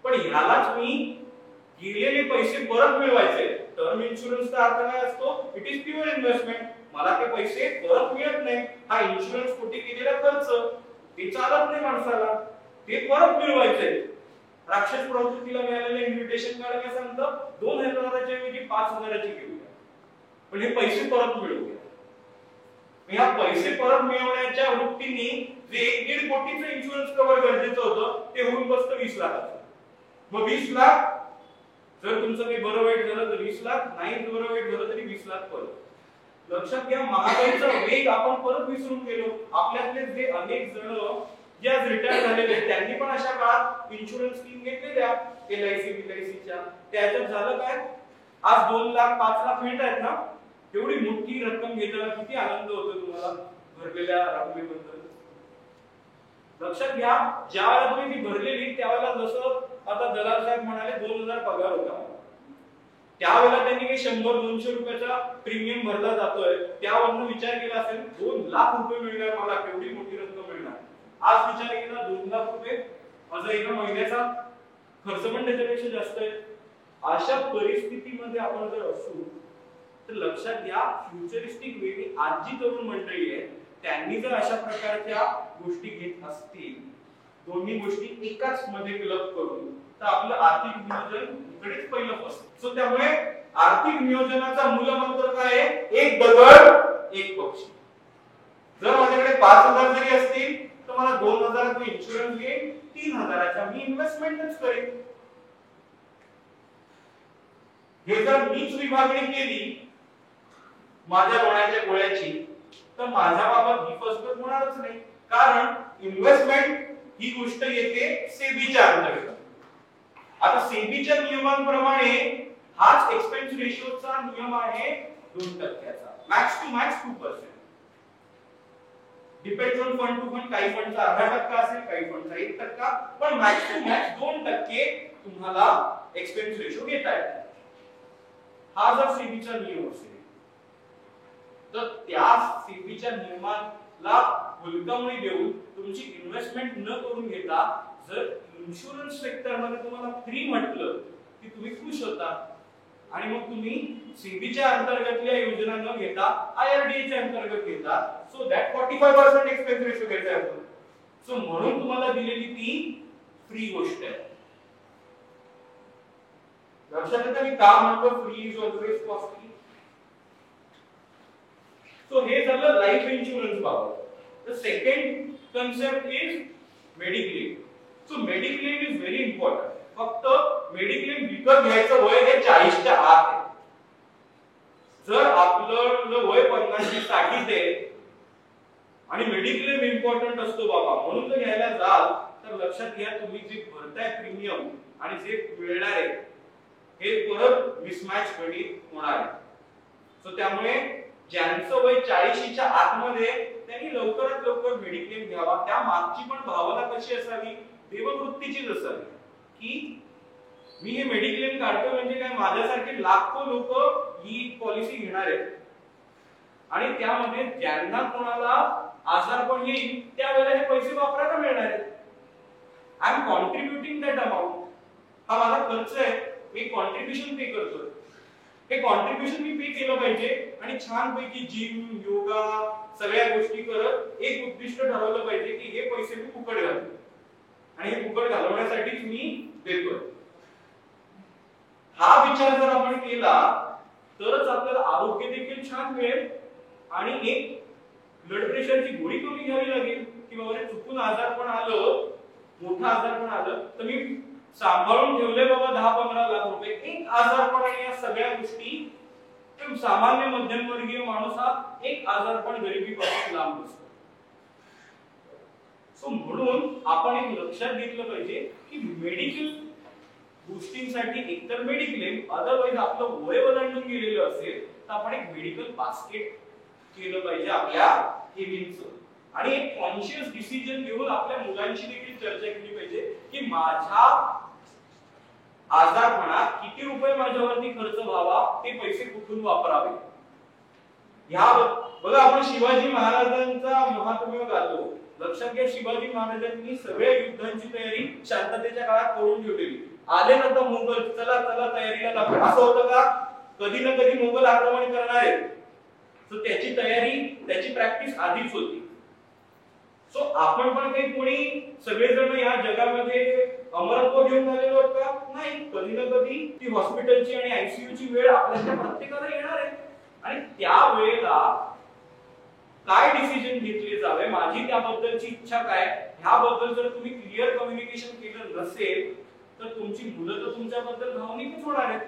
पण ह्यालाच मी गेलेले पैसे परत मिळवायचे. टर्म इन्शुरन्सचा अर्थ काय असतो? It is pure investment. मला ते पैसे परत मिळत नाही. हा इन्शुरन्स कोटी केलेला खर्च ते चालत नाही माणसाला, ते परत मिळवायचे. राक्षस प्रवृत्तीला मिळालेले इन्व्हिटेशन कार्ड काय सांगतं? 2000च्या ऐवजी 5000ची घेऊया, पण हे पैसे परत मिळवूया. ह्या पैसे परत मिळवण्याच्या वृत्तीने जे 1.5 कोटीचं इन्शुरन्स कव्हर गरजेचं होतं ते होऊन बसतं 20 लाखाचं. मग 20 लाख जर तुमचं काही बरं वाईट झालं तर 20 लाख, नाही बरं वाईट झालं तरी 20 लाख परत. लक्षात घ्या, महागाईचा वेग आपण परत विसरून गेलो. आपल्यातले जे अनेक जण जे आज रिटायर झालेले त्यांनी पण अशा काळात इन्शुरन्स स्कीम घेतलेल्या LIC BICच्या. त्याच्यात झालं काय? आज 2 लाख 5 लाख मिळतायत ना, एवढी मोठी रक्कम घेताना किती आनंद होतो तुम्हाला भरलेल्या रकमेबद्दल. लक्षात घ्या, ज्या वेळेला तुम्ही ती भरलेली त्यावेळेला जसं आता दलाल साहेब म्हणाले 2000 पगार होता, त्यावेळेला त्यांनी काही 100-200 रुपयाचा प्रीमियम भरला जातोय, त्यावरून विचार केला असेल 2 लाख रुपये मिळणार मला, केवढी मोठी रक्कम मिळणार. आज विचार केला 2 लाख रुपये माझा एका महिन्याचा खर्च पण त्याच्यापेक्षा जास्त आहे. अशा परिस्थितीमध्ये आपण जर असू तर लक्षात घ्या, फ्युचरिस्टिक वेळी आज जी तरुण मंडळी आहे त्यांनी जर अशा प्रकारच्या गोष्टी घेत असतील, दोन्ही गोष्टी एकाच मध्ये क्लब करून, तर आपलं आर्थिक नियोजन इकडेच पहिलं फसतं. सो त्यामुळे आर्थिक नियोजनाचा मूलमंत्र काय आहे? एक दगड एक पक्षी. जर माझ्याकडे 5000 जरी असतील तर मला 2000 चा इन्शुरन्स घेईन, 3000चा मी इन्व्हेस्टमेंटच करेन. हे जर मीच विभागणी केली माझ्या लोण्याच्या गोळ्याची तर माझ्या बाबत ही फसगत होणारच नाही, कारण इन्व्हेस्टमेंट ही गोष्ट येते सेबीच्या अंतर्गत. आता सेबीच्या नियमांप्रमाणे हाच एक्सपेन्स रेशोचा नियम आहे 2%चा, max to max 2%. Depends on fund to fund, काही फंडचा 0.5% असेल, काही फंडचा 1%, पण मॅक्स टू मॅक्स 2% तुम्हाला एक्सपेन्स रेशो घेता येतो. हा जर सेबीचा नियम असेल तर त्या सेबीच्या नियमाला हुलकावणी देऊन तुमची इन्व्हेस्टमेंट न करून घेता जर इन्शुरन्स सेक्टर मध्ये तुम्हाला फ्री म्हटलं की तुम्ही खुश होता, आणि मग तुम्ही सेबीच्या अंतर्गतल्या योजना न घेता IRDA च्या अंतर्गत घेता, सो दॅट 45% एक्सपेन्स रेशो घेता येतो. सो म्हणून तुम्हाला दिलेली ती फ्री गोष्ट आहे. लक्षात येतं मी का म्हणतो free is always costly. So हे झालं लाईफ इन्शुरन्स बाबत. The second concept is mediclaim. So mediclaim is very important. फक्त मेडिक्लेम विकत घ्यायचं वय हे 40च्या आत आहे. जर आपलं वय 50-60 आहे आणि मेडिक्लेम इम्पॉर्टंट असतो बाबा म्हणून जर घ्यायला जाल तर लक्षात घ्या, तुम्ही जे भरताय प्रीमियम आणि जे मिळणार आहे हे परत मिसमॅच होणार आहे. सो त्यामुळे ज्यांचं वय 40च्या आतमध्ये त्यांनी लवकरात लवकर मेडिक्लेम घ्यावा. त्या मागची पण भावना कशी असावी? देववृत्तीचीच असावी की मी हे मेडिक्लेम काढतो म्हणजे काय, माझ्यासारखे लाखो लोक ही पॉलिसी घेणार आहेत आणि त्यामध्ये ज्यांना कोणाला आजारपण येईल त्यावेळेला हे पैसे वापरायला मिळणार आहेत. I am contributing that amount. हा माझा खर्च आहे, मी कॉन्ट्रीब्युशन पे करतोय. हे कॉन्ट्रीब्युशन मी पे केलं पाहिजे आणि छानपैकी जिम, योगा सगळ्या गोष्टी करत एक उद्दिष्ट ठरवलं पाहिजे की हे पैसे मी फुकट घालतो आणि हे फुकट घालवण्यासाठीच मी देतोय. हा विचार जर आपण केला तरच आपल्याला आरोग्य देखील छान मिळेल आणि एक ब्लड प्रेशरची गोळी कमी घ्यावी लागेल की बाबा चुकून आजारपण आलं, मोठा आजारपण आलं तर मी सांभाळून ठेवले बाबा 10-15 लाख रुपये, एक आजारपण आणि या सगळ्या गोष्टी पण सामान्य मध्यमवर्गीय माणूस हा एक आजारपण गरिबीपासून लांब असतो. सो म्हणून आपण एक लक्षात घेतलं पाहिजे की मेडिकल गोष्टींसाठी एकतर मेडिक्लेम, अदरवाईज आपलं वय ओलांडून गेलेलं असेल तर आपण एक मेडिकल बास्केट केलं पाहिजे आपल्या हेविंगचं. आणि एक कॉन्शियस डिसिजन घेऊन आपल्या मुलांशी देखील चर्चा केली पाहिजे की माझ्या आजारपणात किती रुपये माझ्यावरती खर्च व्हावा, ते पैसे कुठून वापरावे. ह्या बघा, आपण शिवाजी महाराजांचा महात्म्य गातो. लक्षात घ्या, शिवाजी महाराजांनी सगळ्या युद्धांची तयारी शांततेच्या काळात करून ठेवलेली. आले ना तर मोगल, चला चला तयारीला लागलो, असं होतं का? कधी ना कधी मोगल आक्रमण करणार आहेत, तर त्याची तयारी, त्याची प्रॅक्टिस आधीच होती. सो आपण पण काही कोणी सगळेजण या जगामध्ये अमरत्व घेऊन आलेलो आहोत का? नाही. कधी ना कधी ती हॉस्पिटलची आणि आयसीयू ची वेळ आपल्या प्रत्येकाला येणार आहे. आणि त्या वेळेला काय डिसिजन घेतले जावे, माझी त्याबद्दलची इच्छा काय, ह्याबद्दल जर तुम्ही क्लिअर कम्युनिकेशन केलं नसेल तर तुमची मुलं तर तुमच्याबद्दल भावनिकच होणार आहेत.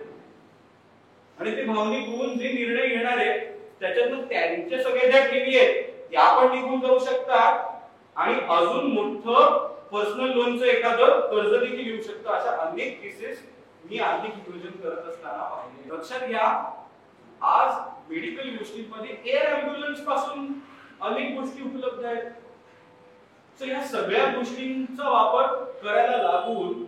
आणि ते भावनिक होऊन जे निर्णय घेणार आहेत त्याच्यातून त्यांच्या सगळ्या ज्या ठेवी आहेत त्या पण निघून जाऊ शकतात. आणि अजून मोठं पर्सनल लोनचं एखादं कर्ज देखील येऊ शकतं. अशा अनेक केसेस मी आर्थिक नियोजन करत असताना पाहिले. लक्षात घ्या, आज मेडिकल गोष्टींमध्ये एअर ॲम्ब्युलन्स पासून अनेक गोष्टी उपलब्ध आहेत. सो या सगळ्या गोष्टींचा वापर करायला लागून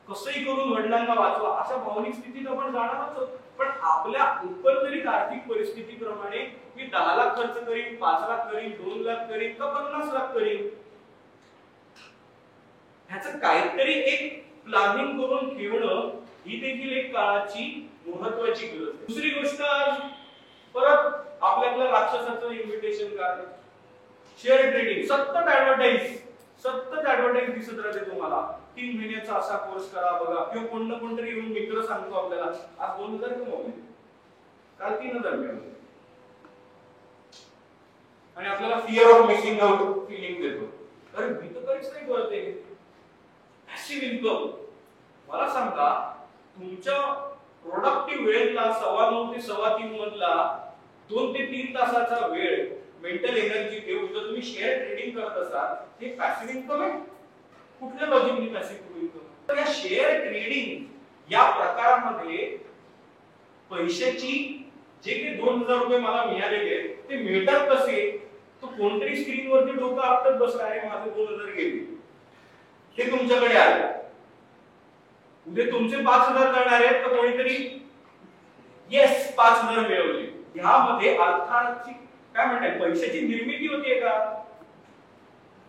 कसंही करून वडिलांना वाचवा अशा भावनिक स्थितीत आपण जाणारच आहोत. पण आपल्या एकंदरीत आर्थिक परिस्थितीप्रमाणे मी 10 लाख खर्च करीन, 5 लाख करीन, 2 लाख करीन का 50 लाख करीन, ह्याचं काहीतरी एक प्लॅनिंग करून ठेवणं ही देखील एक काळाची महत्त्वाची गरज आहे. दुसरी गोष्ट, परत आपल्याला राक्षसाचं इन्व्हिटेशन कार्ड, शेअर ट्रेडिंग, सतत ऍडव्हर्टाइज दिसत राहते तुम्हाला. 3 महिन्याचा असा कोर्स करा बघा, किंवा कोणतरी येऊन मित्र सांगतो आपल्याला आज 2000 कमवले, काल 3000 मिळवले, आणि आपल्याला fear of missing out feeling देतो. अरे मी तर काहीच नाही करत आहे. पॅसिव्ह इन्कम, मला सांगा, तुमच्या प्रोडक्टिव्ह वेळेतला 2.25 ते 3.15 मधला 2 ते 3 तासाचा वेळ मेंटल एनर्जी देऊन जर तुम्ही शेअर ट्रेडिंग करत असाल, हे पॅसिव्ह इन्कम आहे? कुठल्या लॉजिकनी पॅसिव्ह इन्कम? तर या शेअर ट्रेडिंग या प्रकारामध्ये पैशाची जे काही 2000 रुपये मला मिळालेले ते मिळतात कसे? तो कोणतरी स्क्रीनवरती डोकं आपटत बसला, अरे माझे 2000 गेले, ते तुमच्याकडे आले. उद्या तुमचे 5000 करणार आहेत तर कोणीतरी येस 5000 मिळवले. ह्यामध्ये अर्थाची काय म्हणतात, पैशाची निर्मिती होतीये का?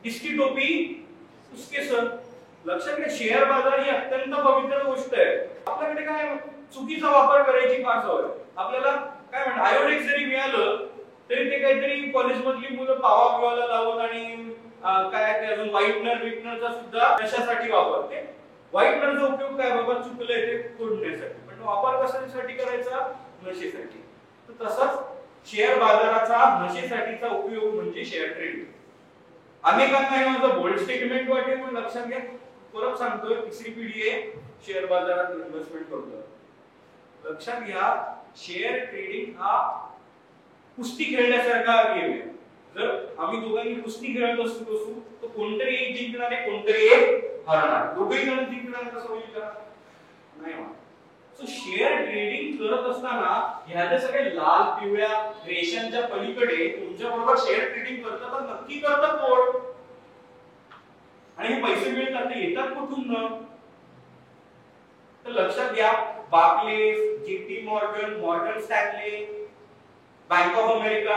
इसकी टोपी उसके सर. लक्षात घ्या, शेअर बाजार ही अत्यंत पवित्र गोष्ट आहे. आपल्याकडे काय चुकीचा वापर करायची फार सवय. आपल्याला काय म्हणतात, आयोडेक्स जरी मिळालं तरी ते काहीतरी कॉलेजमधली मुलं पावा बिवाला लावून आणि काय ते अजून व्हाईटनरचा सुद्धा कशासाठी वापरते. व्हाईटनरचा उपयोग काय बाबा, चुकलंय ते तोडण्यासाठी, पण वापर कशासाठी करायचा? नशेसाठी. तर तसंच शेअर बाजाराचा नशेसाठीचा उपयोग म्हणजे शेअर ट्रेडिंग. अनेकांना हे माझं बोल्ड स्टेटमेंट वाटेल, पण लक्षात घ्या, परत सांगतोय, तिसरी पिढी आहे शेअर बाजारात इन्व्हेस्टमेंट करतोय. लक्षात घ्या, शेअर ट्रेडिंग हा कुस्ती खेळण्यासारखा गेम आहे. जर आम्ही दोघांनी कुस्ती खेळत असतो तर कोणतरी एक जिंकणार आहे, कोणतरी एक हरणार. दोघेही जण जिंकणार कसं होईल का? नाही. सो शेअर ट्रेडिंग करत असताना ह्याच्या सगळ्या लाल पिवळ्या रेषांच्या पलीकडे तुमच्या बरोबर शेअर ट्रेडिंग करतात तर नक्की करतात कोण? आणि हे पैसे मिळतात ते येतात कुठून न? तर लक्षात घ्या, Barclays, JP Morgan, Morgan Stanley, bank of America,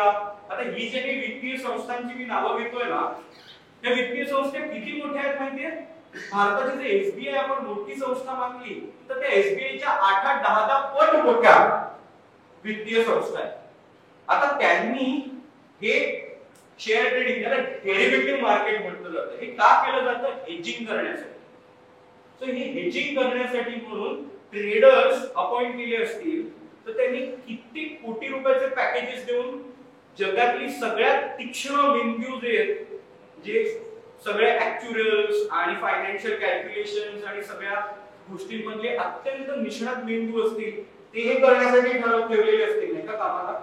आता ही जे काही वित्तीय संस्थांची मी नावं घेतोय ना, त्या वित्तीय संस्था किती मोठ्या आहेत माहितीये? भारताची जे एसबीआय आपण मोठी संस्था मानली तर त्या एसबीआयच्या 8 10 पट मोठ्या वित्तीय संस्था आहेत. आता त्यांनी हे शेअर ट्रेडिंग, त्याला डेरिव्हेटिव्ह मार्केट म्हटलं जातं, हे का केलं जातं? हेजिंग करण्यासाठी. सो हे हेजिंग करण्यासाठी म्हणून ट्रेडर्स अपॉइंट केले असतील तर त्यांनी किती कोटी रुपयाचे पॅकेजेस देऊन जगातली सगळ्यात तीक्ष्ण मेंदू जे सगळे ऍक्च्युअल्स आणि फायनान्शियल कॅल्क्युलेशन्स आणि सगळ्या गोष्टींमधले अत्यंत निष्णात मेंदू असतील ते हे करण्यासाठी ठेवलेले असतील नाही का कामाला.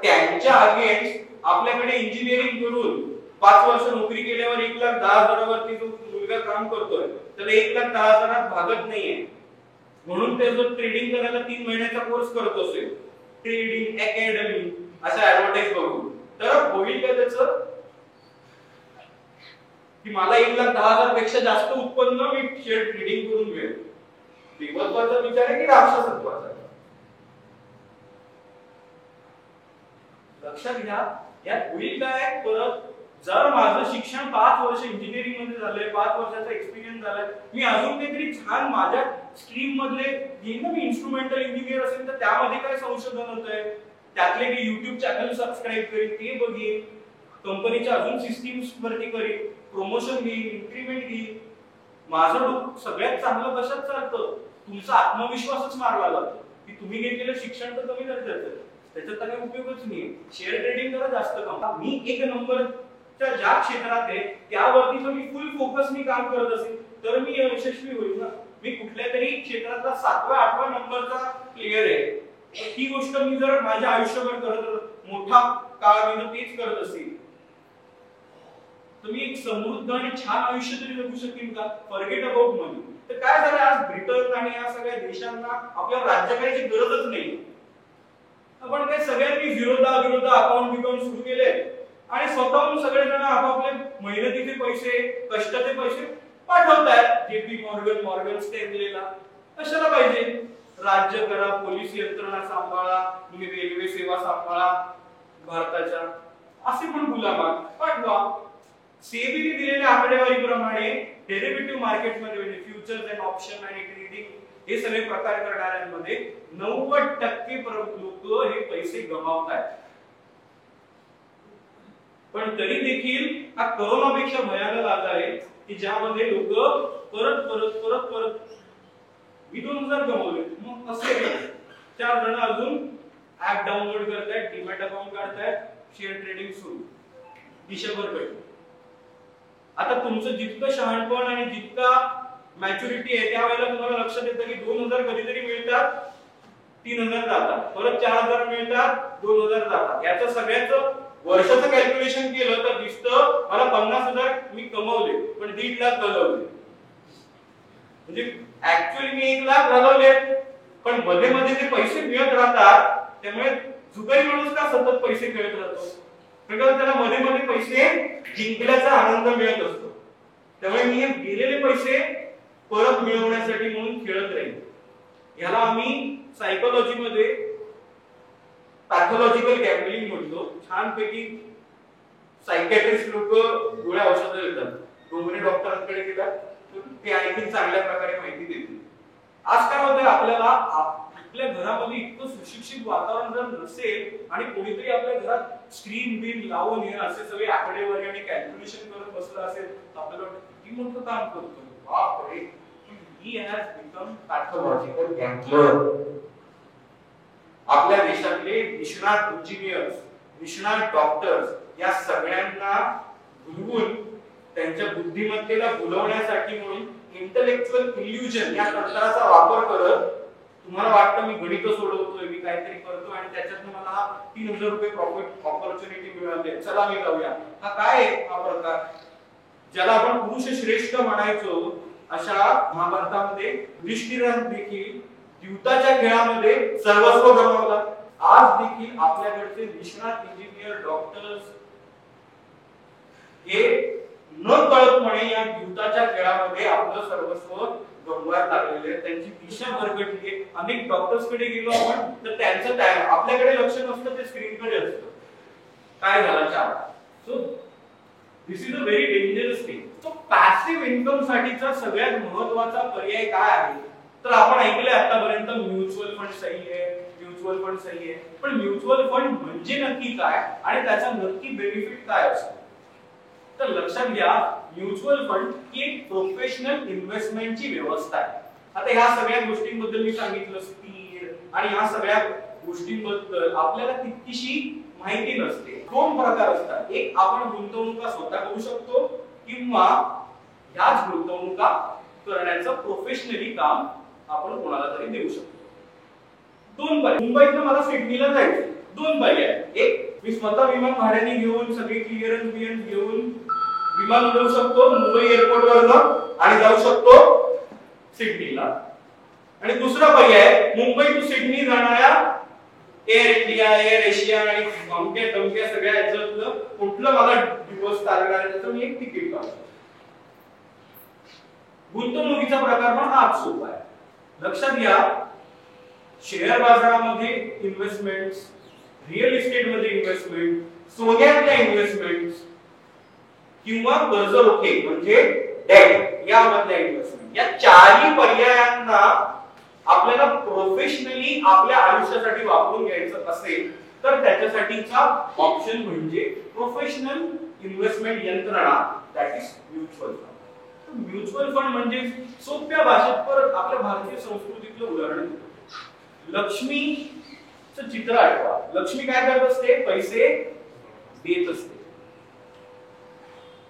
त्यांच्या अगेन्स्ट आपल्याकडे इंजिनिअरिंग करून 5 वर्ष नोकरी केल्यावर 1,10,000वरती जो मुलगा काम करतोय त्याला 1,10,000 भागत नाहीये. म्हणून ते जो ट्रेडिंग करायला 3 महिन्याचा कोर्स करत असेल, ट्रेडिंग अकॅडमी अशा ऍडव्हर्टाइज बघून, तर होईल का त्याचं की मला 1,10,000 पेक्षा जास्त उत्पन्न मी शेअर ट्रेडिंग करून मिळेल. देवत्वाचा विचार आहे की राक्षसत्वाचा. लक्षात घ्या, यात होईल काय. परत जर माझं शिक्षण 5 वर्ष इंजिनिअरिंग मध्ये झालंय, 5 वर्षाचा एक्सपिरियन्स झालाय, मी अजून काहीतरी छान माझ्या स्ट्रीम मधले घेईन ना, मी इन्स्ट्रुमेंटल इंजिनियर असेल तर त्यामध्ये काय संशोधन होतंय, त्यातले मी युट्यूब चॅनल सबस्क्राईब करीन, ते बघीन, कंपनीच्या अजून सिस्टीम्स वरती करीन, प्रमोशन घेईन, इन्क्रीमेंट घेईन. माझं डोकं सगळ्यात चांगलं कशात चालतं, तुमचा आत्मविश्वासच मारला जातो की तुम्ही घेतलेलं शिक्षण तर कमी दर्जाचं, त्याच्यात काही उपयोगच नाही. शेअर ट्रेडिंग करा, जास्त कमा. मी 1 नंबरच्या ज्या क्षेत्रात आहे त्यावरती जर मी फुल फोकसनी काम करत असेल तर मी यशस्वी होईल ना. मी कुठल्या तरी क्षेत्रातला 7व्या 8व्या नंबरचा प्लेयर आहे, ही गोष्ट मी जर माझ्या आयुष्यभर करत मोठा काळ मी तेच करत असेल तर मी एक समृद्ध आणि छान आयुष्य तरी जगू शकेन का. फॉरगेट अबाउट मनी. तर काय झालं, आज ब्रिटन आणि या सगळ्या देशांना आपल्या राज्य करायची गरजच नाही. आपण काय सगळ्यांनी विरोधा अकाउंट सुरू केले आणि स्वतःहून सगळेजण आपापले मेहनतीचे पैसे, कष्टाचे पैसे पाठवतायत जेपी मॉर्गन स्टॅनलेला. कशाला पाहिजे. राज्य करा, पोलीस यंत्रणा सांभाळा, तुम्ही रेल्वे सेवा सांभाळा भारताच्या, असे पण गुलाम पाठवा. सेबीने दिलेल्या आकडेवारीप्रमाणे डेरिव्हेटिव्ह मार्केटमध्ये म्हणजे फ्युचर्स अँड ऑप्शन आणि ट्रेडिंग हे सगळे प्रकार करणाऱ्यांमध्ये 90% लोक हे पैसे गमावतात. पण तरी देखील हा करोनापेक्षा भयानक आजार आहे की ज्यामध्ये लोक परत मी 2,000 गमावले. मग कसे 4 जण अजून ऍप डाउनलोड करतायत, डीमॅट अकाउंट काढतायत, शेअर ट्रेडिंग सुरू, दिशभर कट. आता तुमचं जितकं शहाणपण आणि जितका मॅच्युरिटी आहे त्यावेळेला तुम्हाला लक्षात येतं की 2,000 कधीतरी मिळतात, 3,000 जातात, परत 4,000 मिळतात, 2,000 जातात. याचं सगळ्याचं वर्षाचं कॅल्क्युलेशन केलं तर दिसतं मला 50,000 मी कमवले पण 1.5 लाख घालवले. म्हणजे ऍक्च्युअली मी 1 लाख घालवले पण मध्ये मध्ये ते पैसे मिळत राहतात. त्यामुळे जुगारी माणूस का सतत पैसे खेळत राहतो, कारण त्याला मध्ये मध्ये पैसे जिंकल्याचा आनंद मिळत असतो. त्यामुळे मी हे गेलेले पैसे परत मिळवण्यासाठी म्हणून खेळत राहील. याला आम्ही सायकोलॉजी मध्ये पॅथॉलॉजिकल गॅम्बलिंग म्हणतो. छानपैकी सायकॅट्रिस्ट लोक गोळ्या औषधं देतात, डोंगरे डॉक्टरांकडे गेला ते आणखी चांगल्या प्रकारे माहिती देतील. आज काय होतंय, आपल्याला आपल्या घरामध्ये इतकं सुशिक्षित वातावरण जर नसेल आणि कोणीतरी आपल्या घरात स्क्रीन बिल लावून हे असे सगळे आकडेवारी आणि कॅल्क्युलेशन करत बसलं असेल तर आपल्याला वाटतं किती मोठं काम करतो. बापरे, he has become pathological gambler. आपल्या देशातले निष्णात इंजिनियर्स, निष्णात डॉक्टर्स या सगळ्यांना भुलवून त्यांच्या बुद्धिमत्तेला भुलवण्यासाठी म्हणून इंटेलेक्चुअल इल्युजन या तंत्राचा वापर करत तुम्हाला वाटतं मी गणित सोडवतोय, मी काहीतरी करतोय आणि त्याच्यातून मला 3,000 रुपये प्रॉफिट ऑपॉर्च्युनिटी मिळाली, चला मी जाऊया. हा काय हा प्रकार, ज्याला आपण पुरुष श्रेष्ठ म्हणायचो, अशा महाभारतामध्ये युधिष्ठिराने देखील द्यूताच्या खेळामध्ये सर्वस्व गमावला. आज देखील आपल्याकडचे निष्णात इंजिनियर, डॉक्टर्स हे न कळतपणे या द्यूताच्या खेळामध्ये आपलं सर्वस्व गमवायला लागलेले आहेत. त्यांची दिशा भरकटली आहे. अनेक डॉक्टर्स कडे गेलो आपण तर त्यांचं आपल्याकडे लक्ष नसतं, ते स्क्रीनकडे असतं. काय झालं chart. So this is a very dangerous thing. So passive income साठीचा सगळ्यात महत्त्वाचा पर्याय काय आहे तर आपण ऐकलंय आतापर्यंत म्युच्युअल फंड सही आहे, म्युच्युअल फंड सही आहे. पण म्युच्युअल फंड म्हणजे नक्की काय आणि त्याचा नक्की बेनिफिट काय असतो तर लक्षात घ्या, म्युच्युअल फंड ही एक प्रोफेशनल इन्व्हेस्टमेंटची व्यवस्था आहे. आता ह्या सगळ्या गोष्टींबद्दल मी सांगितलं, स्पीड आणि ह्या सगळ्या गोष्टींबद्दल आपल्याला तितकीशी माहिती नसते. 2 प्रकार असतात, एक आपण गुंतवणुका स्वतः करू शकतो किंवा ह्याच गुंतवणुका करण्याचं प्रोफेशनली काम आपण कोणाला तरी देऊ शकतो. दोन पर्याय, मुंबईतनं मला सिडनीला जायचं, दोन पर्याय. एक, मी स्वतः विमान भाड्याने घेऊन सगळी क्लिअरन्स घेऊन विमान उडवू शकतो मुंबई एअरपोर्ट वरनं आणि जाऊ शकतो सिडनीला. आणि दुसरा पर्याय, मुंबई टू सिडनी जाणाऱ्या एअर इंडिया, एअर एशिया आणि धमक्या सगळ्या याच्यातलं कुठलं मला दिवस चालणार आहे त्याचं मी एक तिकीट काढतो. गुंतवणुकीचा प्रकार पण हाच सोपा आहे. लक्षात घ्या, शेअर बाजारामध्ये इन्व्हेस्टमेंट, रिअल इस्टेट मध्ये इन्व्हेस्टमेंट, सोन्यातल्या इन्व्हेस्टमेंट किंवा कर्ज रोखे म्हणजे डेट यामधल्या इन्व्हेस्टमेंट, या चारही पर्यायांना आपल्याला प्रोफेशनली आपल्या आयुष्यासाठी वापरून घ्यायचं असेल तर त्याच्यासाठीचा ऑप्शन म्हणजे प्रोफेशनल इन्व्हेस्टमेंट यंत्रणा, that is mutual fund. Mutual fund म्हणजे सोप्या भाषेत परत आपल्या भारतीय संस्कृतीतलं उदाहरण देतो. लक्ष्मीचं चित्र आठवा. लक्ष्मी काय करत असते? पैसे देत असते.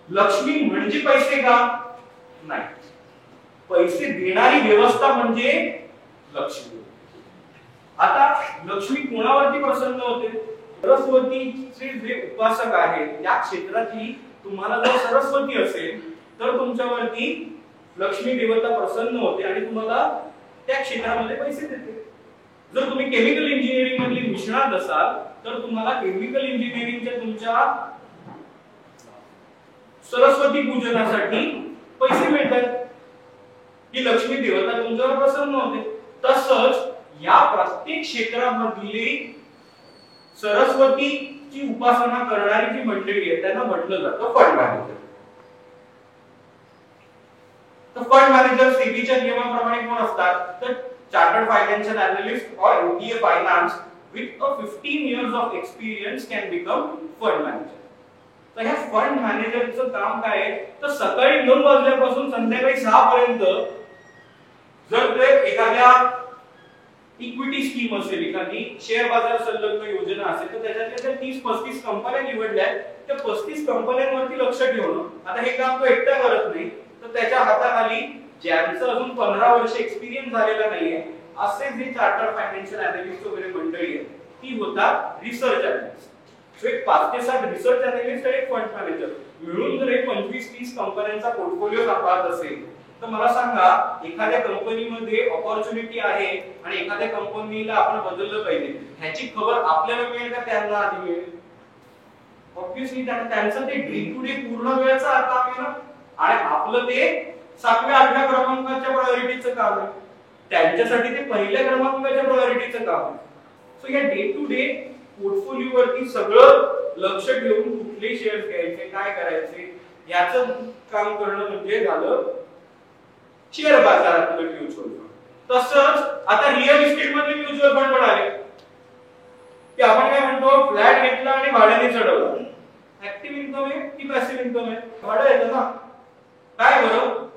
लक्ष्मी म्हणजे पैसे का? नाही, पैसे देणारी व्यवस्था म्हणजे लक्ष्मी. आता लक्ष्मी कोणावरती प्रसन्न होते? सरस्वतीचे जे उपासक आहेत त्या क्षेत्रातली तुम्हाला जर सरस्वती असेल तर तुमच्यावरती लक्ष्मी देवता प्रसन्न होते आणि तुम्हाला त्या क्षेत्रामध्ये पैसे देते. जर तुम्ही केमिकल इंजिनिअरिंग मधले निष्णात असाल तर तुम्हाला केमिकल इंजिनिअरिंगच्या तुमच्या सरस्वती पूजनासाठी पैसे मिळतात, ही लक्ष्मी देवता तुमच्यावर प्रसन्न होते. तसंच या प्रत्येक क्षेत्रामधली सरस्वतीची उपासना करणारी जी मंडळी आहे त्यांना म्हटलं जातं फंड मॅनेजर. तर फंड मॅनेजर सेबीच्या नियमाप्रमाणे कोण असतात? तर चार्टर्ड फायनान्शियल अनालिस्ट और MBA finance with 15 years of experience can become fund manager. तर ह्या फंड मॅनेजरचं काम काय आहे? तर सकाळी 9 वाजल्यापासून संध्याकाळी 6 पर्यंत जर ते एखाद्या इक्विटी स्कीम असेल, एखादी शेअर बाजार संलग्न योजना असेल तर त्याच्यातल्या 30-35 कंपन्या निवडल्या आहेत, त्या 35 कंपन्यांवरती लक्ष ठेवणं. आता हे काम तो एकटा करत नाही, तर त्याच्या हाताखाली ज्यांचं अजून 15 वर्ष एक्सपिरियन्स झालेला नाहीये असे जे चार्टर्ड फायनान्शियल अनालिस्ट वगैरे मंडळी आहे ती होतात रिसर्च अनालिस्ट. सो एक 5 ते 7 रिसर्च अनालिस्ट आणि एक फंड मॅनेजर मिळून जर एक 25-30 कंपन्यांचा पोर्टफोलिओ सांभाळत असेल तर मला सांगा, एखाद्या कंपनीमध्ये ऑपॉर्च्युनिटी आहे आणि एखाद्या कंपनीला आपण बदललं पाहिजे, ह्याची खबर आपल्याला मिळेल का त्यांना आधी मिळेल? ऑब्वियसली त्यांचं ते डे टू डे पूर्ण वेळचं काम आहे ना, आणि आपलं ते 7व्या-8व्या क्रमांकाच्या प्रायोरिटीचं काम आहे, त्यांच्यासाठी ते पहिल्या क्रमांकाच्या प्रायोरिटीचं काम आहे. सो या डे टू डे पोर्टफोलिओ वरती सगळं लक्ष ठेवून कुठले शेअर्स घ्यायचे, काय करायचे याचं काम करणं म्हणजे झालं शेअर बाजारातलं म्युच्युअल फंड. तसंच आता रिअल इस्टेट मधले म्युच्युअल फंड पण आले की आपण काय म्हणतो, फ्लॅट घेतला आणि भाड्याने चढवला. ऍक्टिव्ह इन्कम आहे की पॅसिव्ह इन्कम आहे? भाडं येतं ना. काय बरं,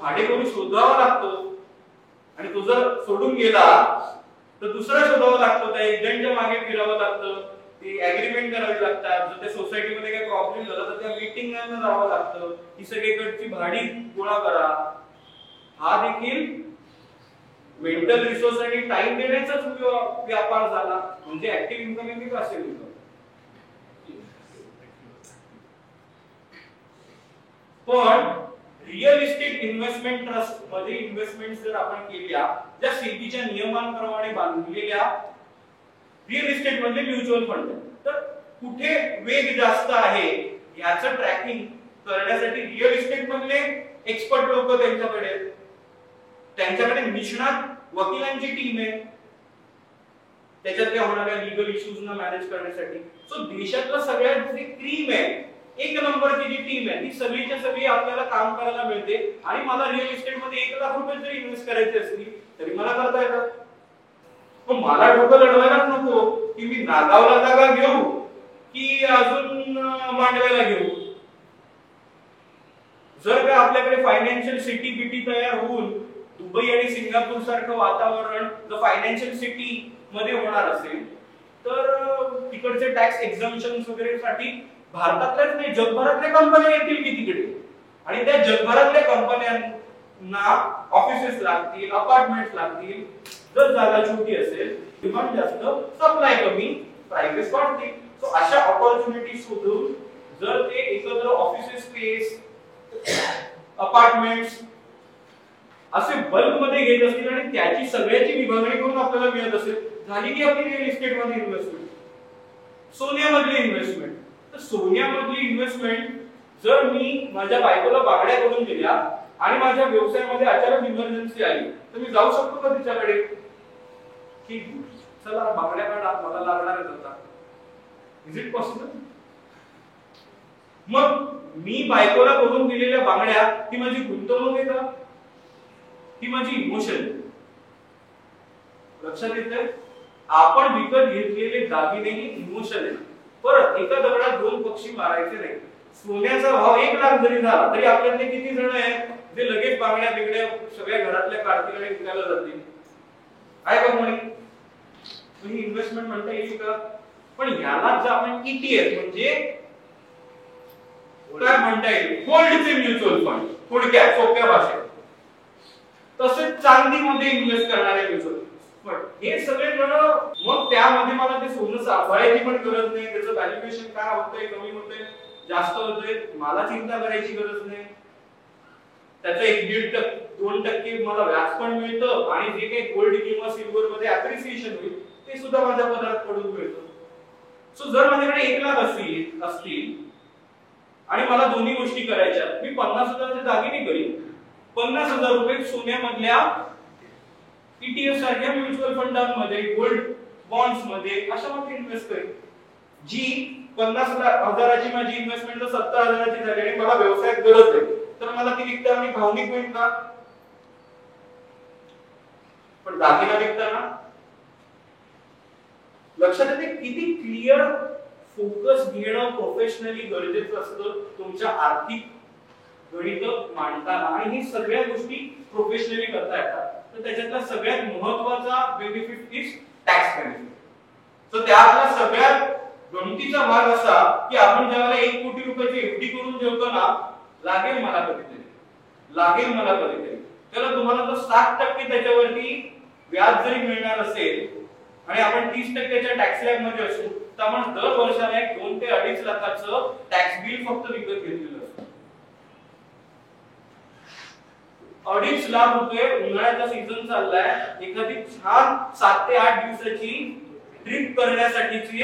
भाडे कोणी शोधावं लागतो आणि तो जर सोडून गेला तर दुसरा शोधावा लागतो, त्या एजंटच्या मागे फिरावं लागतं, ती अग्रीमेंट करावी लागतात. जर त्या सोसायटीमध्ये काही प्रॉब्लेम झाला तर त्या मीटिंगला जावं लागतं, ही सगळीकडची भाडी गोळा करा. हा देखील मेंटल रिसोर्स आणि टाइम देण्याचाच व्यापार झाला. म्हणजे ऍक्टिव्ह इन्कम आहे की पॅसिव्ह इन्कम? पण रिअल इस्टेट इन्व्हेस्टमेंट ट्रस्ट मध्ये इन्व्हेस्टमेंट जर आपण केल्या ज्या सेबीच्या नियमांप्रमाणे बांधलेल्या रिअल इस्टेट मधले म्युच्युअल फंड, तर कुठे वेग जास्त आहे याचं ट्रॅकिंग करण्यासाठी रिअल इस्टेट मधले एक्सपर्ट लोक त्यांच्याकडे निष्णात वकिलांची टीम आहे, त्याच्यातल्या होणाऱ्या लीगल इश्यूज ना मॅनेज करण्यासाठी. सो देशातलं सगळ्यात जे क्रीम आहे, एक नंबरची जी टीम आहे, ती सगळीच्या सगळी आपल्याला काम करायला मिळते. आणि मला रिअल इस्टेट मध्ये 1 लाख रुपये जरी इन्व्हेस्ट करायचे असतील तरी मला करता येतात. पण मला डोकं लढवायलाच नको की मी नागावला जागा घेऊ की अजून मांडव्याला घेऊ. जर का आपल्याकडे फायनान्शियल सिटी बिटी तयार होऊन दुबई आणि सिंगापूर सारखं वातावरण जर फायनान्शियल सिटी मध्ये होणार असेल तर तिकडचे टॅक्स एक्झम्पशन्स वगैरे साठी भारतातल्याच नाही जगभरातल्या कंपन्या येतील की तिकडे, आणि त्या जगभरातल्या कंपन्यांना ऑफिसेस लागतील, अपार्टमेंट्स लागतील, जर जागा छोटी असेल डिमांड जास्त सप्लाय कमी प्राइसेस वाढतील. सो अशा ऑपॉर्च्युनिटी शोधून जर ते एकत्र ऑफिस स्पेस अपार्टमेंट्स असे बल्क मध्ये घेत असतील आणि त्याची सगळ्याची विभागणी करून आपल्याला मिळत असेल, झाली की आपली रिअल इस्टेट मध्ये इन्व्हेस्टमेंट. सोन्यामधली इन्व्हेस्टमेंट, तर सोन्यामधली इन्व्हेस्टमेंट जर मी माझ्या बायकोला बांगड्या करून दिल्या आणि माझ्या व्यवसायामध्ये अचानक इमर्जन्सी आली तर मी जाऊ शकतो का तिच्याकडे की चला बांगड्या काढा मला लागणार आहे आता, इज इट पॉसिबल? मग मी बायकोला करून दिलेल्या बांगड्या ती माझी गुंतवणूक आहे का, ती माझी इमोशन? लक्षात येतंय? आपण विकत घेतलेले दागिने ही इमोशन आहे. परत एका दगडात दोन पक्षी मारायचे नाही. सोन्याचा भाव 1 लाख जरी झाला तरी आपल्याकडे किती जण आहेत जे लगेच बांगड्या बिगड्या सगळ्या घरातल्या काढतील आणि विकायला जातील? आहे का कोणी? तुम्ही इन्व्हेस्टमेंट म्हणता येईल का? पण यालाच आपण ईटीएफ म्हणजे काय म्हणता येईल, गोल्डचे म्युच्युअल फंड, थोडक्यात सोप्या भाषेत. तसेच चांदीमध्ये इन्व्हेस्ट करणारे म्युच्युअल फंड, हे सगळे जण. मग त्यामध्ये मला ते सोनं सांभाळायची पण गरज नाही, त्याचं व्हॅल्युएशन काय होतंय, कमी होतंय, जास्त होतंय, मला चिंता करायची गरज नाही. त्याचं 1-1.5-2% मला व्याज पण मिळतं आणि जे काही गोल्ड किंवा सिल्वर मध्ये अप्रिसिएशन होईल ते सुद्धा माझ्या पदरात पडून मिळतं. सो जर माझ्याकडे 1 लाख असतील आणि मला दोन्ही गोष्टी करायच्या, मी 50,000चे दागिने करीन, 50,000 रुपये सोन्यामधल्या ईटीएफ सारख्या म्युच्युअल फंडांमध्ये, गोल्ड बॉन्ड्स मध्ये अशामध्ये इन्व्हेस्ट करेन. जी 50,000ची माझी इन्व्हेस्टमेंट जर 70,000ची झाली आणि मला व्यवसायात गरज आहे तर मला ती विकताना मी भावनिक होईल का? पण दागिना विकताना लक्षात येते किती क्लिअर फोकस घेणं प्रोफेशनली गरजेचं असतं तुमच्या आर्थिक गणित मांडताना. आणि ही सगळ्या गोष्टी प्रोफेशनली करता येतात. तर त्याच्यातला सगळ्यात महत्त्वाचा बेनिफिट इज टॅक्स बेनिफिट. तर त्यातला सगळ्यात गमतीचा भाग असा की आपण ज्यावेळेला 1 कोटी रुपयाची एफडी करून ठेवतो ना, लागेल मला कधीतरी, त्याला तुम्हाला जर 7% त्याच्यावरती व्याज जरी मिळणार असेल आणि आपण 30%च्या टॅक्स स्लॅब मध्ये असू तर आपण दर वर्षाला 2 ते 2.5 लाखाचं टॅक्स बिल फक्त विकत घेतलेलं असतं. 2.5 लाख रुपये उन्हाळ्याचा सीझन चाललाय, एखादी छान 7 ते 8 दिवसाची ट्रिप करण्यासाठीची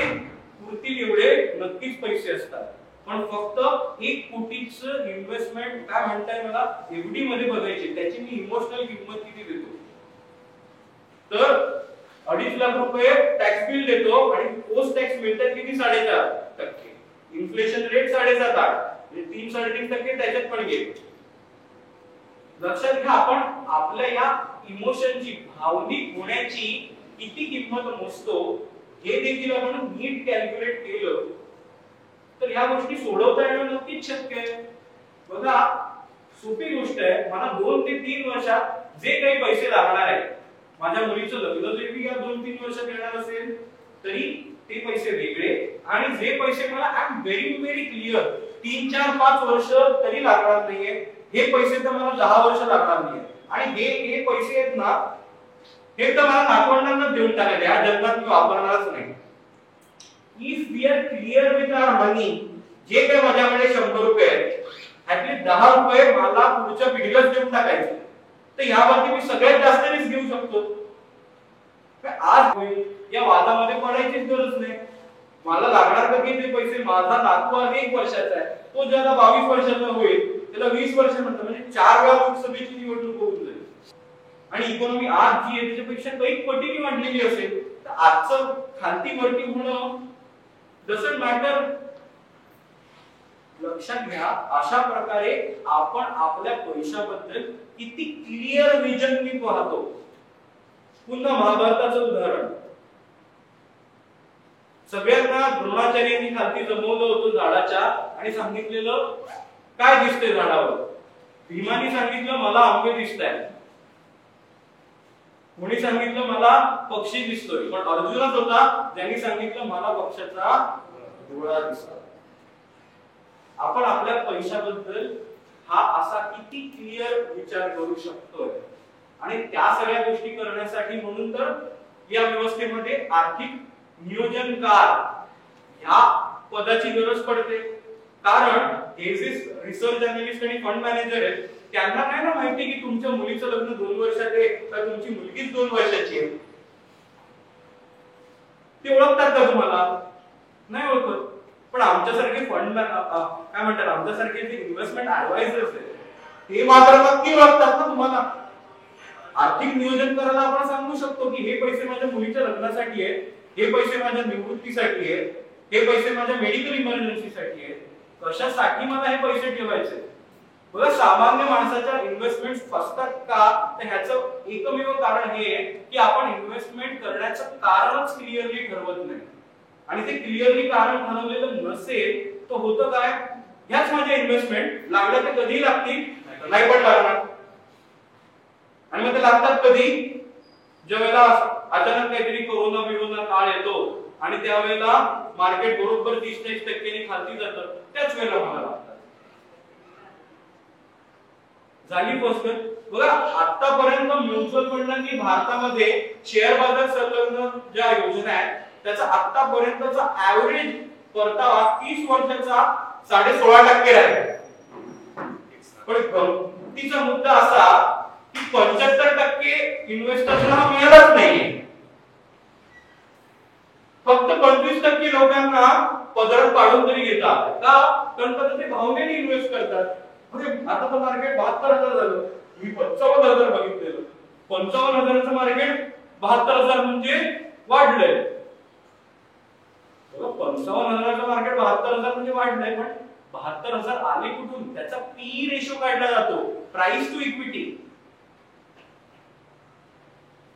पुरतील एवढे नक्कीच पैसे असतात. पण फक्त 1 कोटीचं इन्व्हेस्टमेंट काय म्हणताय मला एफडी मध्ये बघायची, त्याची मी इमोशनल किंमत किती देतो. तर 2.5 लाख रुपये टॅक्स बिल देतो आणि पोस्ट टॅक्स मिळतात किती 4.5%. इन्फ्लेशन रेट 7.5-8 म्हणजे 3-3.5% त्याच्यात पण गेले. लक्षात घ्या आपण आपल्या या इमोशनची, भावनिक होण्याची किती किंमत मोजतो हे देखील आपण नीट कॅल्क्युलेट केलं तर ह्या गोष्टी सोडवता येणं नक्कीच शक्य आहे. बघा सोपी गोष्ट आहे, मला 2 ते 3 वर्षात जे काही पैसे लागणार आहेत, माझ्या मुलीचं लग्न जरी या 2-3 वर्षात येणार असेल तरी ते पैसे वेगळे, आणि जे पैसे मला आय एम व्हेरी क्लिअर 3-4-5 वर्ष तरी लागणार नाहीये, हे पैसे तर मला 10 वर्ष लागणार नाहीये. आणि हे पैसे आहेत ना, हे तर मला नातवंडांना देऊन टाकायचे, या जन्मात मी वापरणारच नाही. If we are clear with our money, जे काही माझ्याकडे 100 रुपये आहेत ऍटलीस्ट 10 रुपये मला पुढच्या पिढीलाच देऊन टाकायचे, तर यावरती मी सगळ्यात जास्त रिस्क घेऊ शकतो. आज या वादामध्ये पडायचीच गरज नाही. मला लागणार का किती पैसे, माझा नातू आहे 1 वर्षाचा आहे, तो ज्याला 22 वर्षाचा होईल त्याला 20 वर्ष म्हणतात, म्हणजे 4 वेळा लोकसभेची निवडणूक होऊन जाईल. आणि इकॉनॉमी आज जी आहे त्याच्यापेक्षा काही पटीने वाढलेली असेल तर आजचं खालती वरती होणं डझंट मॅटर. लक्षात घ्या अशा प्रकारे आपण आपल्या पैशाबद्दल किती क्लिअर विजन मी पाहतो. पुन्हा महाभारताचं उदाहरण, सगळ्यांना द्रोणाचार्यांनी खालती जमवलं होतं झाडाच्या आणि सांगितलेलं काय दिसतंय झाडावर. भीमानी सांगितलं मला आंबे दिसतायत, कोणी सांगितलं मला पक्षी दिसतोय, पण अर्जुनच होता ज्यांनी सांगितलं मला पक्षाचा डोळा दिसतो. आपण आपल्या पैशाबद्दल हा असा किती क्लिअर विचार करू शकतोय आणि त्या सगळ्या गोष्टी करण्यासाठी म्हणून तर या व्यवस्थेमध्ये आर्थिक नियोजनकार ह्या पदाची गरज पडते. कारण हे जे रिसर्च अनालिस्ट आणि फंड मॅनेजर आहेत त्यांना नाही ना माहिती की तुमच्या मुलीचं लग्न 2 वर्षात आहे का तुमची मुलगीच 2 वर्षाची आहे. ते ओळखतात का तुम्हाला? नाही ओळखत. पण आमच्यासारखे फंड काय म्हणतात आमच्यासारखे जे इन्व्हेस्टमेंट ऍडवायझर्स आहेत ते मात्र नक्की ओळखतात ना तुम्हाला. आर्थिक नियोजन करायला आपण सांगू शकतो की हे पैसे माझ्या मुलीच्या लग्नासाठी आहेत, हे पैसे माझ्या निवृत्तीसाठी आहेत, हे पैसे माझ्या मेडिकल इमर्जन्सीसाठी आहेत, कशासाठी मला हे पैसे ठेवायचे. बघा सामान्य माणसाच्या इन्व्हेस्टमेंट फसतात का तर ह्याचं एकमेव कारण हे आहे की आपण इन्व्हेस्टमेंट करण्याचं कारणच क्लिअरली ठरवत नाही. आणि ते क्लिअरली कारण ठरवलेलं नसेल तर होतं काय, ह्याच माझ्या इन्व्हेस्टमेंट लागल्या ते कधी लागतील नाही पण लागणार. आणि मग ते लागतात कधी, ज्या वेळेला अचानक काहीतरी कोरोना काळ येतो आणि त्यावेळेला मार्केट बरोबर 30-40% खाली जातं, त्याच वेळेला मला लागतात. झाली गोष्ट. बघा आतापर्यंत म्युच्युअल फंडांनी भारतामध्ये शेअर बाजार संलग्न ज्या योजना आहेत त्याचा आतापर्यंतचा ऍव्हरेज परतावा 30 वर्षाचा 16.5% राहिला. पण गमतीचा मुद्दा असा की 75% इन्व्हेस्टर्सना मिळालंच नाहीये. फक्त 25% लोकांना पदरात काढून तरी घेतात का, कारण ते भावनेने इन्व्हेस्ट करतात. म्हणजे आता तर मार्केट 72,000 झालं, मी 55,000 बघितलेलं. 55,000चं मार्केट 72,000 म्हणजे वाढलंय. 55,000चं मार्केट 72,000 म्हणजे वाढलंय. पण 72,000 आले कुठून, त्याचा पी रेशो काढला जातो, प्राइस टू इक्विटी.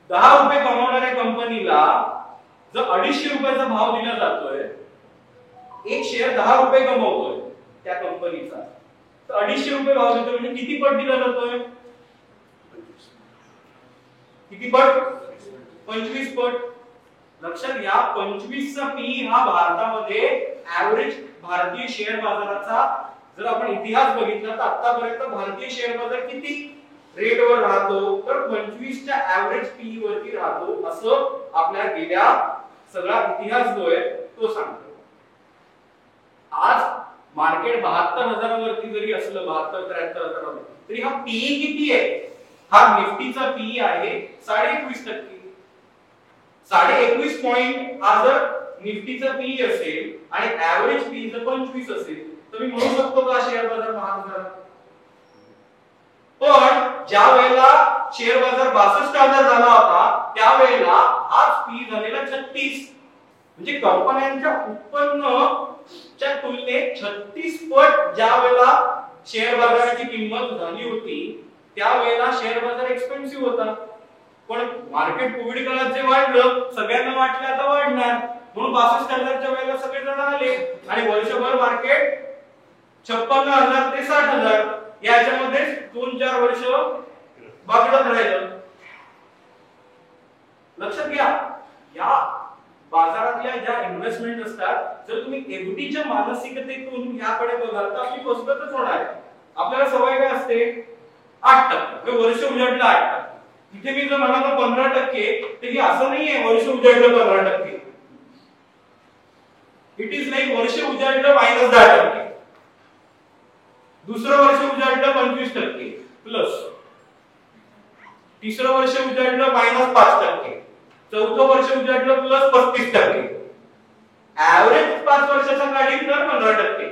10 रुपये कमावणाऱ्या कंपनीला जर 250 रुपयाचा भाव दिला जातोय, एक शेअर 10 रुपये कमवतोय त्या कंपनीचा, तर 250 रुपये भाव देतोय म्हणजे किती पट दिला जातोय, किती पट, 25 पट. लक्षात घ्या 25 चा पी हा भारतामध्ये ऍव्हरेज भारतीय शेअर बाजाराचा जर आपण इतिहास बघितला तर आतापर्यंत भारतीय शेअर बाजार किती रेटवर राहतो, तर 25 च्या ऍव्हरेज पी वरती राहतो, असं आपल्या गेल्या सगळा इतिहास जो आहे तो सांगतो. आज मार्केट 72,000 वरती जरी असलं, 72-73,000 तरी हा पी किती आहे, हा निफ्टीचा पी आहे 21.5%. 21.5 पॉइंट हा जर निफ्टीचा पी असेल आणि ऍव्हरेज पी जर 25 असेल तर मी म्हणू शकतो का शेअर बाजार महाग झाला. पण ज्या वेळेला शेअर बाजार 62,000 झाला होता त्यावेळेला हाच पी झालेला 36. म्हणजे कंपन्यांच्या उत्पन्नाच्या तुलनेत 36 पट ज्या वेळेला शेअर बाजाराची किंमत झाली होती त्यावेळेला शेअर बाजार एक्सपेन्सिव्ह होता. पण मार्केट कोविड काळात जे वाढलं सगळ्यांना वाटलं आता वाढणार म्हणून 62,000च्या वेळेला सगळे जण आले आणि वर्षभर मार्केट 56,000 ते 60,000 याच्यामध्ये 2-4 वर्ष बागडत राहिलं. लक्षात घ्या या बाजारातल्या ज्या इन्व्हेस्टमेंट असतात जर तुम्ही एफडीच्या मानसिकतेतून याकडे बघाल तर आपली फसगतच होणार आहे. आपल्याला सवय काय असते 8%, वर्ष उजाडलं 8%. इथे मी जर म्हणाला 15% तर हे असं नाहीये वर्ष उजाडलं 15%. इट इज लाईक वर्ष उजाडलं -10%, दुसरं वर्ष उजाडलं 25% प्लस, तिसरं वर्ष उजाडलं -5%, चौथं वर्ष उजाडलं प्लस 35%, ऍव्हरेज 5 वर्षाचा काढील तर 15%.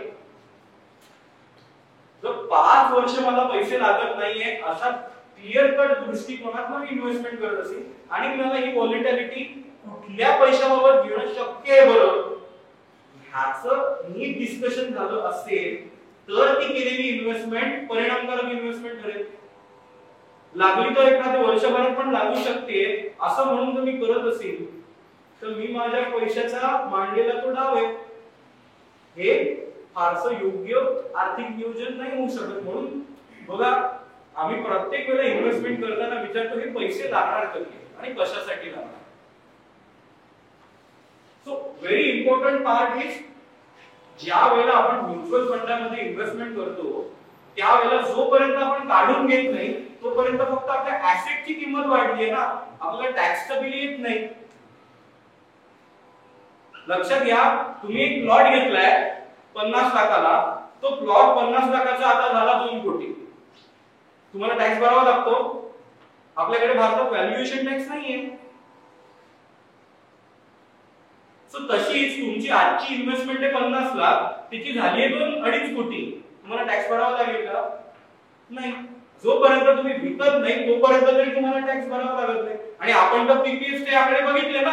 जर 5 वर्ष मला पैसे लागत नाहीये असा क्लिअर कट दृष्टिकोनात मी इन्व्हेस्टमेंट करत असेल आणि मला ही व्हॉलेटिलिटी कुठल्या पैशाबाबत घेणं शक्य आहे बरं ह्याचं नीट डिस्कशन झालं असेल तर ती केलेली इन्व्हेस्टमेंट परिणामकारक इन्व्हेस्टमेंट ठरेल. लागली तर एखाद्या वर्षभरात पण लागू शकते असं म्हणून जर मी करत असेल तर मी माझ्या पैशाचा मांडलेला तो डाव आहे. हे फारसं योग्य आर्थिक नियोजन नाही होऊ शकत. म्हणून बघा आम्ही प्रत्येक वेळेला इन्व्हेस्टमेंट करताना विचारतो हे पैसे लागणार कधी आणि कशासाठी लागणार. So very important part is ज्या वेळेला आपण म्युच्युअल फंडामध्ये इन्व्हेस्टमेंट करतो त्यावेळेला जोपर्यंत आपण काढून घेत नाही तोपर्यंत फक्त आपल्या ऍसेटची किंमत वाढली आहे ना, आपल्याला टॅक्सचं बिल येत नाही. लक्षात घ्या, तुम्ही एक प्लॉट घेतलाय 50 लाखाला, तो प्लॉट 50 लाखाचा आता झाला 2 कोटी. तुम्हाला टॅक्स भरावा लागतो. आपल्याकडे भारतात व्हॅल्युएशन टॅक्स नाहीये. सो तशीच तुमची आजची इन्व्हेस्टमेंट आहे 50 लाख, त्याची झाली आहे 2-2.5 कोटी. तुम्हाला टॅक्स भरावा लागेल का? नाही. जोपर्यंत तुम्ही विकत नाही तोपर्यंत तरी तुम्हाला टॅक्स भरावा लागत नाही. आणि आपण तर पीपीएफ चे आकडे बघितले ना,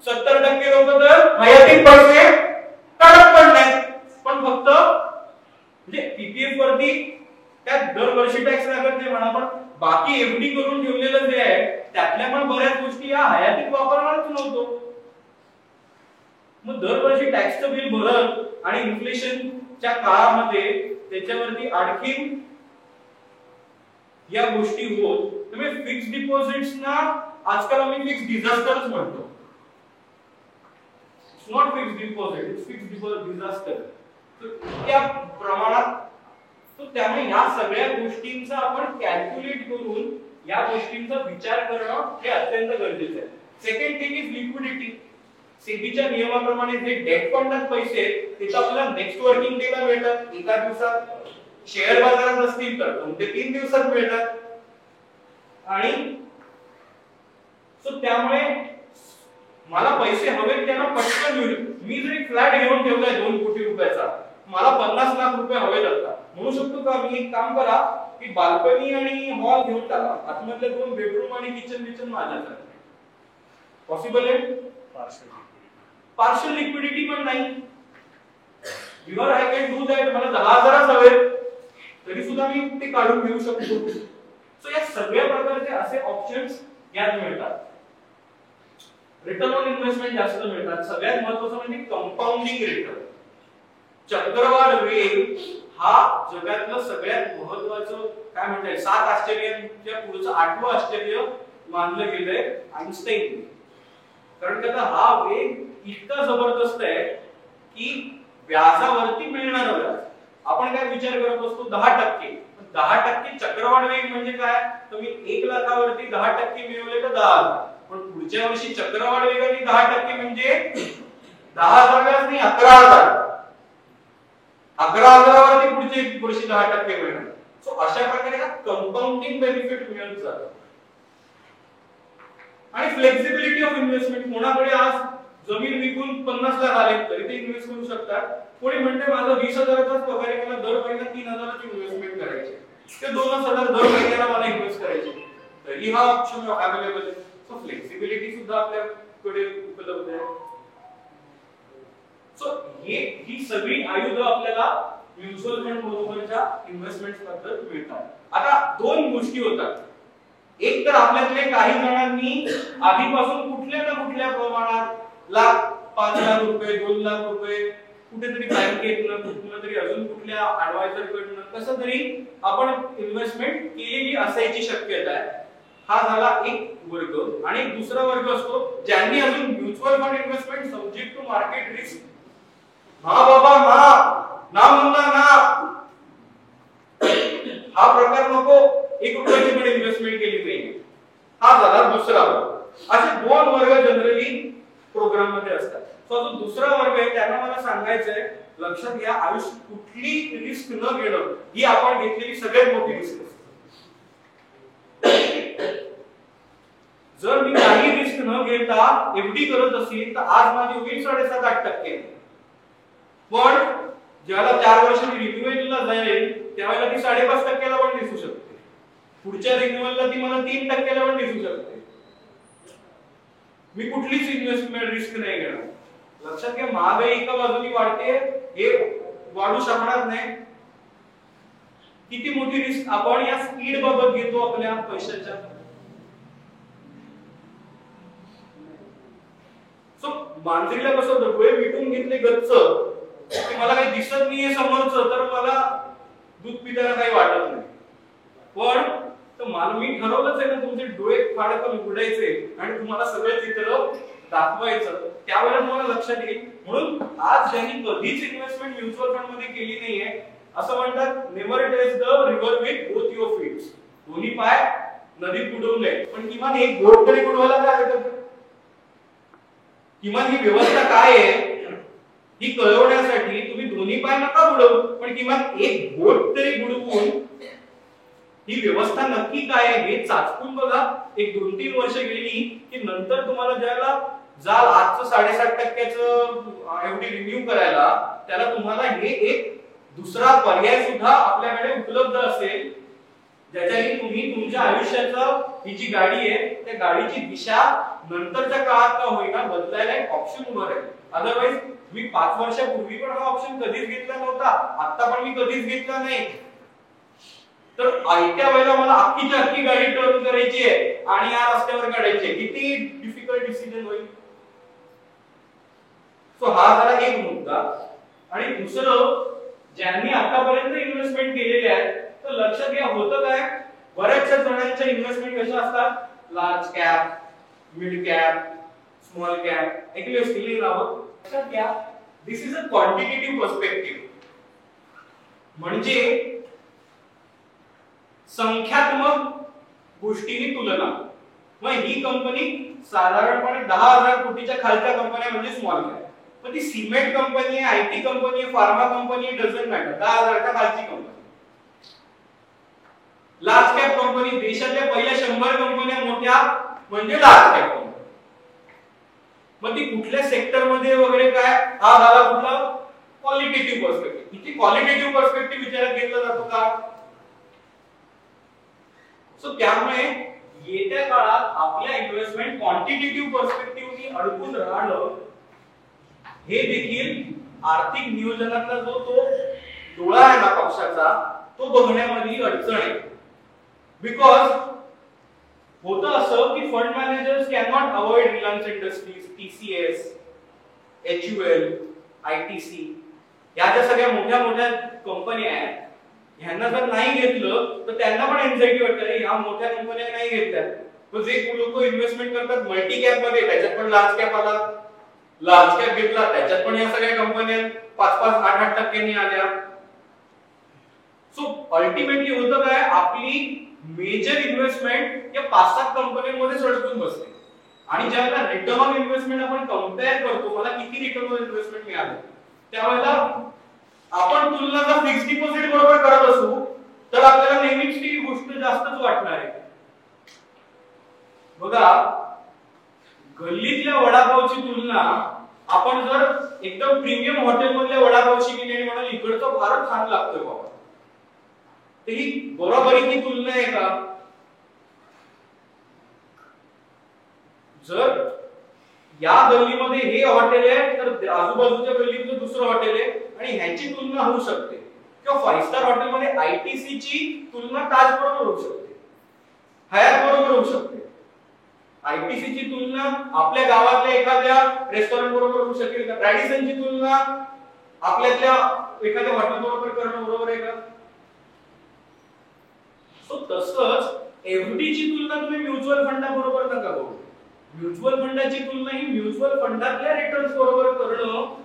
70% लोक तर हयातीत पैसे काढत पण नाहीत. पण फक्त म्हणजे पीपीएफ वरती त्यात दरवर्षी टॅक्स लागत नाही म्हणा, पण बाकी एफडी करून ठेवलेलं जे आहे त्यातल्या पण बऱ्याच गोष्टी या हयातीत वापरणारच नव्हतो. मग दरवर्षी टॅक्सचं बिल भरत आणि इन्फ्लेशनच्या काळामध्ये त्याच्यावरती आणखी या गोष्टी होत. तुम्ही फिक्स डिपॉझिट्स ना आजकाल आम्ही फिक्स डिझास्टरच म्हणतो. It's not fix deposit, it's fix disaster. त्या प्रमाणात तो त्यामुळे या सगळ्या गोष्टींचा आपण कॅल्क्युलेट करून या गोष्टींचा विचार करणं हे अत्यंत गरजेचं आहे. Second thing is liquidity. सेबीच्या नियमाप्रमाणे जे डेट फंडात पैसे ते आपल्याला नेक्स्ट वर्किंग डेला मिळतात. एका दिवसात शेअर बाजारात असतील तर 2 ते 3 दिवसात मिळतात. आणि सो त्यामुळे मला पैसे हवे त्यांना पटकन मिळतील. मी जर एक फ्लॅट घेऊन ठेवलाय 2 कोटी रुपयाचा, मला 50 लाख रुपये हवे असतात, म्हणू शकतो का मी एक काम करा की बाल्कनी आणि हॉल घेऊन टाका, आतमधले 2 बेडरूम आणि किचन माझ्याकडे. पॉसिबल आहे? पार्शियल लिक्विडिटी पण नाही. Your I can do that. मला 10,000 हवे तरी सुद्धा मी ते काढून घेऊ शकतो. सो या सगळ्या प्रकारचे असे ऑप्शन्स यात मिळतात. रिटर्न ऑन इन्व्हेस्टमेंट जास्त मिळतात. सगळ्यात महत्त्वाचं म्हणजे कंपाऊंडिंग रिटर्न. चक्रवाढ वेग हा जगातलं सगळ्यात महत्त्वाचं काय म्हणतात 7 आश्चर्यांच्या पुढचं 8वं आश्चर्य मानलं गेलंय आइन्स्टाईन. कारण का हा वेग इतका जबरदस्त आहे की व्याजावरती मिळणार व्याज आपण काय विचार करत असतो 10%. 10% चक्रवाढ वेग म्हणजे काय? तुम्ही 1 लाखावरती 10% मिळवले तर 10,000. पण पुढच्या वर्षी चक्रवाढ वेगाने 10% म्हणजे 10,000 नाही 11,000. 11,000 वरती पुढच्या वर्षी 10% मिळणार. सो अशा प्रकारे हा कंपाऊंडिंग बेनिफिट मिळत जातो. आणि फ्लेक्सिबिलिटी ऑफ इन्व्हेस्टमेंट. कोणाकडे आज जमीन विकून 50 लाख आले तरी ते इन्व्हेस्ट करू शकतात. कोणी म्हणते माझा 20,000चाच पगार आहे, मला दर महिन्याला 3,000ची इन्व्हेस्टमेंट करायची, ते 2,000 दर महिन्याला मला इन्व्हेस्ट करायचे, तरी हा ऑप्शन अवेलेबल आहे. सो फ्लेक्सिबिलिटी सुद्धा आपल्याकडे उपलब्ध आहे. सो ही सगळी आयुध आपल्याला म्युच्युअल फंड बरोबरच्या इन्व्हेस्टमेंट बद्दल मिळतात. आता 2 गोष्टी होतात. एक तर आपल्यातले काही जणांनी आधीपासून कुठल्या ना कुठल्या प्रमाणात 5 लाख रुपये 2 लाख रुपये कुठेतरी बँकेतनं कुठून तरी अजून कुठल्या ऍडवायझर कडनं कसं तरी आपण इन्व्हेस्टमेंट केलेली असायची शक्यता आहे. हा झाला एक वर्ग. आणि दुसरा वर्ग असतो ज्यांनी अजून mutual fund investment subject to market risk हा बाबा ना म्हणता ना हा प्रकार नको, 1 रुपयाची पण इन्व्हेस्टमेंट केली नाही. हा झाला दुसरा वर्ग. असे 2 वर्ग जनरली प्रोग्राम मध्ये असतात. सो जो दुसरा वर्ग आहे त्यांना मला सांगायचंय लक्षात घ्या, आयुष्यात कुठली रिस्क न घेणं ही आपण घेतलेली सगळ्यात मोठी रिस्क असते. जर मी काही रिस्क न घेता एफडी करत असेल तर आज माझी होईल 7.5-8%. पण ज्याला 4 वर्षांनी रिन्युअलला जाईल त्यावेळेला ती 5.5%ला पण दिसू शकते. पुढच्या रिन्युअलला ती मला 3%ला पण दिसू शकते. मी कुठलीच इन्व्हेस्टमेंट रिस्क नाही घेणार. लक्षात घ्या, महागाई एका बाजूनी वाढते, हे वाढू शकणार नाही. किती मोठी रिस्क आपण या स्पीड बाबत घेतो आपल्या पैशाच्या. सो मांजरीला कसं डोळे मिटून घेतले गच्च की मला काही दिसत नाहीये समोरचं तर मला दूध पिताना काही वाटत नाही. पण मला मी ठरवलंच आहे ना तुमचे डोळे फाडकन उघडायचे आणि तुम्हाला सगळं चित्र दाखवायचं, त्यावेळेला तुम्हाला लक्षात येईल. म्हणून आज ज्यांनी कधीच इन्व्हेस्टमेंट म्युच्युअल फंड मध्ये केली नाहीये असं म्हणतात never test the river with both your feets. दोन्ही पाय नदीत बुडवले पण किमान एक बोट तरी बुडवायला काय हरकत आहे? किमान ही व्यवस्था काय आहे ही कळवण्यासाठी तुम्ही दोन्ही पाय नका बुडवू पण किमान एक बोट तरी बुडवून ही व्यवस्था नक्की काय आहे हे चाचपून बघा. एक 2-3 वर्ष गेली की नंतर तुम्हाला ज्याला जाल आजचं 7.5% एवढी रिन्यू करायला त्याला तुम्हाला हे एक दुसरा पर्याय सुद्धा आपल्याकडे उपलब्ध असेल ज्याच्याने तुम्ही तुमच्या आयुष्याचं ही जी गाडी आहे त्या गाडीची दिशा नंतरच्या काळात का होईना बदलायला एक ऑप्शन उभा राहील. अदरवाइज मी 5 वर्षापूर्वी पण हा ऑप्शन कधीच घेतला नव्हता, आता पण मी कधीच घेतला नाही. तर आयत्या वेळेला मला अख्खीची अख्खी गाडी टर्न करायची आहे आणि या रस्त्यावर काढायची आहे, किती डिफिकल्ट डिसिजन होईल. सो हा झाला एक मुद्दा. आणि दुसरं ज्यांनी आतापर्यंत इन्व्हेस्टमेंट केलेले आहे तर लक्षात घ्या होतं काय बऱ्याचशा जणांच्या इन्व्हेस्टमेंट कशा असतात large cap, mid cap, small cap ऐकले असतील नावं. लक्षात घ्या दिस इज अ क्वांटिटेटिव्ह पर्स्पेक्टिव्ह म्हणजे संख्यात्मक गोष्टींनी तुलना. मग ही कंपनी साधारणपणे 10,000 कोटीच्या खालच्या कंपन्या म्हणजे स्मॉल कॅप. पण ती सिमेंट कंपनी आहे, आयटी कंपनी आहे, फार्मा कंपनी आहे, डझंट मॅटर 10,000च्या खालची कंपनी. लार्ज कॅप कंपनी देशातल्या पहिल्या 100 कंपन्या मोठ्या म्हणजे लार्ज कॅप कंपनी. मग ती कुठल्या सेक्टर मध्ये वगैरे काय हा झाला कुठला क्वालिटेटिव्ह पर्स्पेक्टिव्ह. इथे क्वालिटेटिव्ह पर्स्पेक्टिव्ह विचारात घेतला जातो का. सो त्यामुळे येत्या काळात आपल्या इन्व्हेस्टमेंट क्वांटिटेटिव्ह पर्स्पेक्टिव्हनी अडकून राहणं हे देखील आर्थिक नियोजनातला जो तो डोळा आहे ना पक्षाचा तो बघण्यामध्ये अडचण आहे. बिकॉज होतं असं की fund managers can not avoid Reliance industries, TCS, HUL, ITC या ज्या सगळ्या मोठ्या मोठ्या कंपन्या आहेत ह्यांना जर नाही घेतलं तर त्यांना पण एन्झायटी वाटते ह्या मोठ्या कंपन्या नाही घेतल्या. तर जे लोक इन्व्हेस्टमेंट करतात मल्टी कॅप मध्ये त्याच्यात पण लार्ज कॅप आला, लार्ज कॅप घेतला त्याच्यात पण या सगळ्या कंपन्या 5-5, 8-8% आल्या. सो अल्टिमेटली होतं काय आपली मेजर इन्व्हेस्टमेंट या 5-7 कंपन्यांमध्ये अडकून बसते. आणि ज्यावेळेला रिटर्न ऑन इन्व्हेस्टमेंट आपण कंपेअर करतो मला किती रिटर्न ऑन इन्व्हेस्टमेंट मिळालं त्यावेळेला आपण तुलना जर फिक्स्ड डिपॉझिट बरोबर करत असू तर आपल्याला नेहमीच ती गोष्ट जास्तच वाटणार आहे. बघा गल्लीतल्या वडापावची तुलना आपण जर एकदम प्रीमियम हॉटेल मधल्या वडापावशी केली आणि म्हणाल इकडचं फारच छान लागतोय बाबा तर ही बरोबरीची तुलना आहे का. जर या गल्लीमध्ये हे हॉटेल आहे तर आजूबाजूच्या गल्लीमध्ये दुसरं हॉटेल आहे आणि ह्याची तुलना होऊ शकते. किंवा 5 स्टार हॉटेलमध्ये आयटीसी ची तुलना ताज बरोबर होऊ शकते, हयात बरोबर होऊ शकते. आयटीसी ची तुलना आपल्या गावातल्या एखाद्या रेस्टॉरंट बरोबर होऊ शकेल का. रॅडिसनची तुलना आपल्यातल्या एखाद्या हॉटेल बरोबर करणं बरोबर आहे का. सो तसंच एफडीची तुलना तुम्ही म्युच्युअल फंडाबरोबर नका करू. म्युच्युअल फंडाची तुलना ही म्युच्युअल फंडातल्या रिटर्न्स बरोबर करणं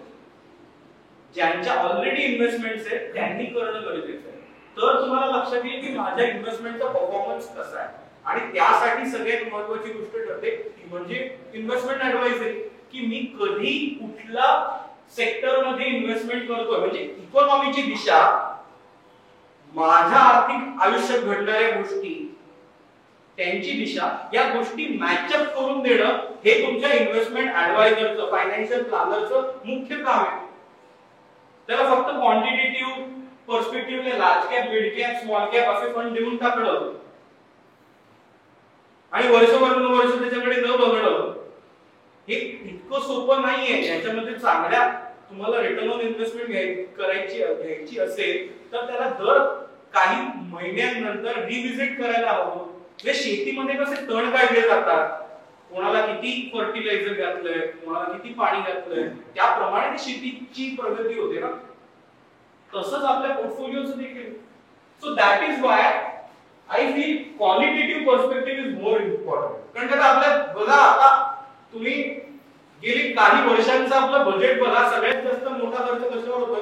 ज्यांच्या ऑलरेडी इन्व्हेस्टमेंट्स आहेत त्यांनी करणं गरजेचं आहे. तर तुम्हाला लक्षात येईल की माझ्या इन्व्हेस्टमेंटचा परफॉर्मन्स कसा आहे. आणि त्यासाठी सगळ्यात महत्त्वाची गोष्ट ठरते ती म्हणजे इन्व्हेस्टमेंट ऍडवाइझरी की मी कधी कुठला सेक्टर मध्ये इन्व्हेस्टमेंट करतोय म्हणजे इकॉनॉमीची दिशा माझ्या आर्थिक आयुष्यात घडणाऱ्या गोष्टी त्यांची दिशा या गोष्टी मॅचअप करून देणं हे तुमच्या इन्व्हेस्टमेंट ऍडवायझरचं फायनान्शियल प्लॅनरचं मुख्य काम आहे. त्याला फक्त क्वांटिटेटिव्ह पर्स्पेक्टिव्हने large cap, mid cap, small cap असे फंड देऊन टाकलं आणि वर्ष त्याच्याकडे न बघणं हे इतकं सोपं नाहीये. याच्यामध्ये चांगल्या तुम्हाला रिटर्न ऑन इन्व्हेस्टमेंट घ्यायची असेल तर त्याला दर काही महिन्यांनंतर रिव्हिजिट करायला हवं. जे शेतीमध्ये कसे तण काढले जातात, कोणाला किती फर्टिलायझर घातलंय, कोणाला किती पाणी घातलंय त्याप्रमाणे शेतीची प्रगती होते ना. तसंच आपल्या पोर्टफोलिओचं देखील. So that is why I feel qualitative perspective is more important. कारण का आपल्या बघा आता तुम्ही गेली काही वर्षांचं आपलं बजेट बघा सगळ्यात जास्त मोठा खर्च कशावर होतोय.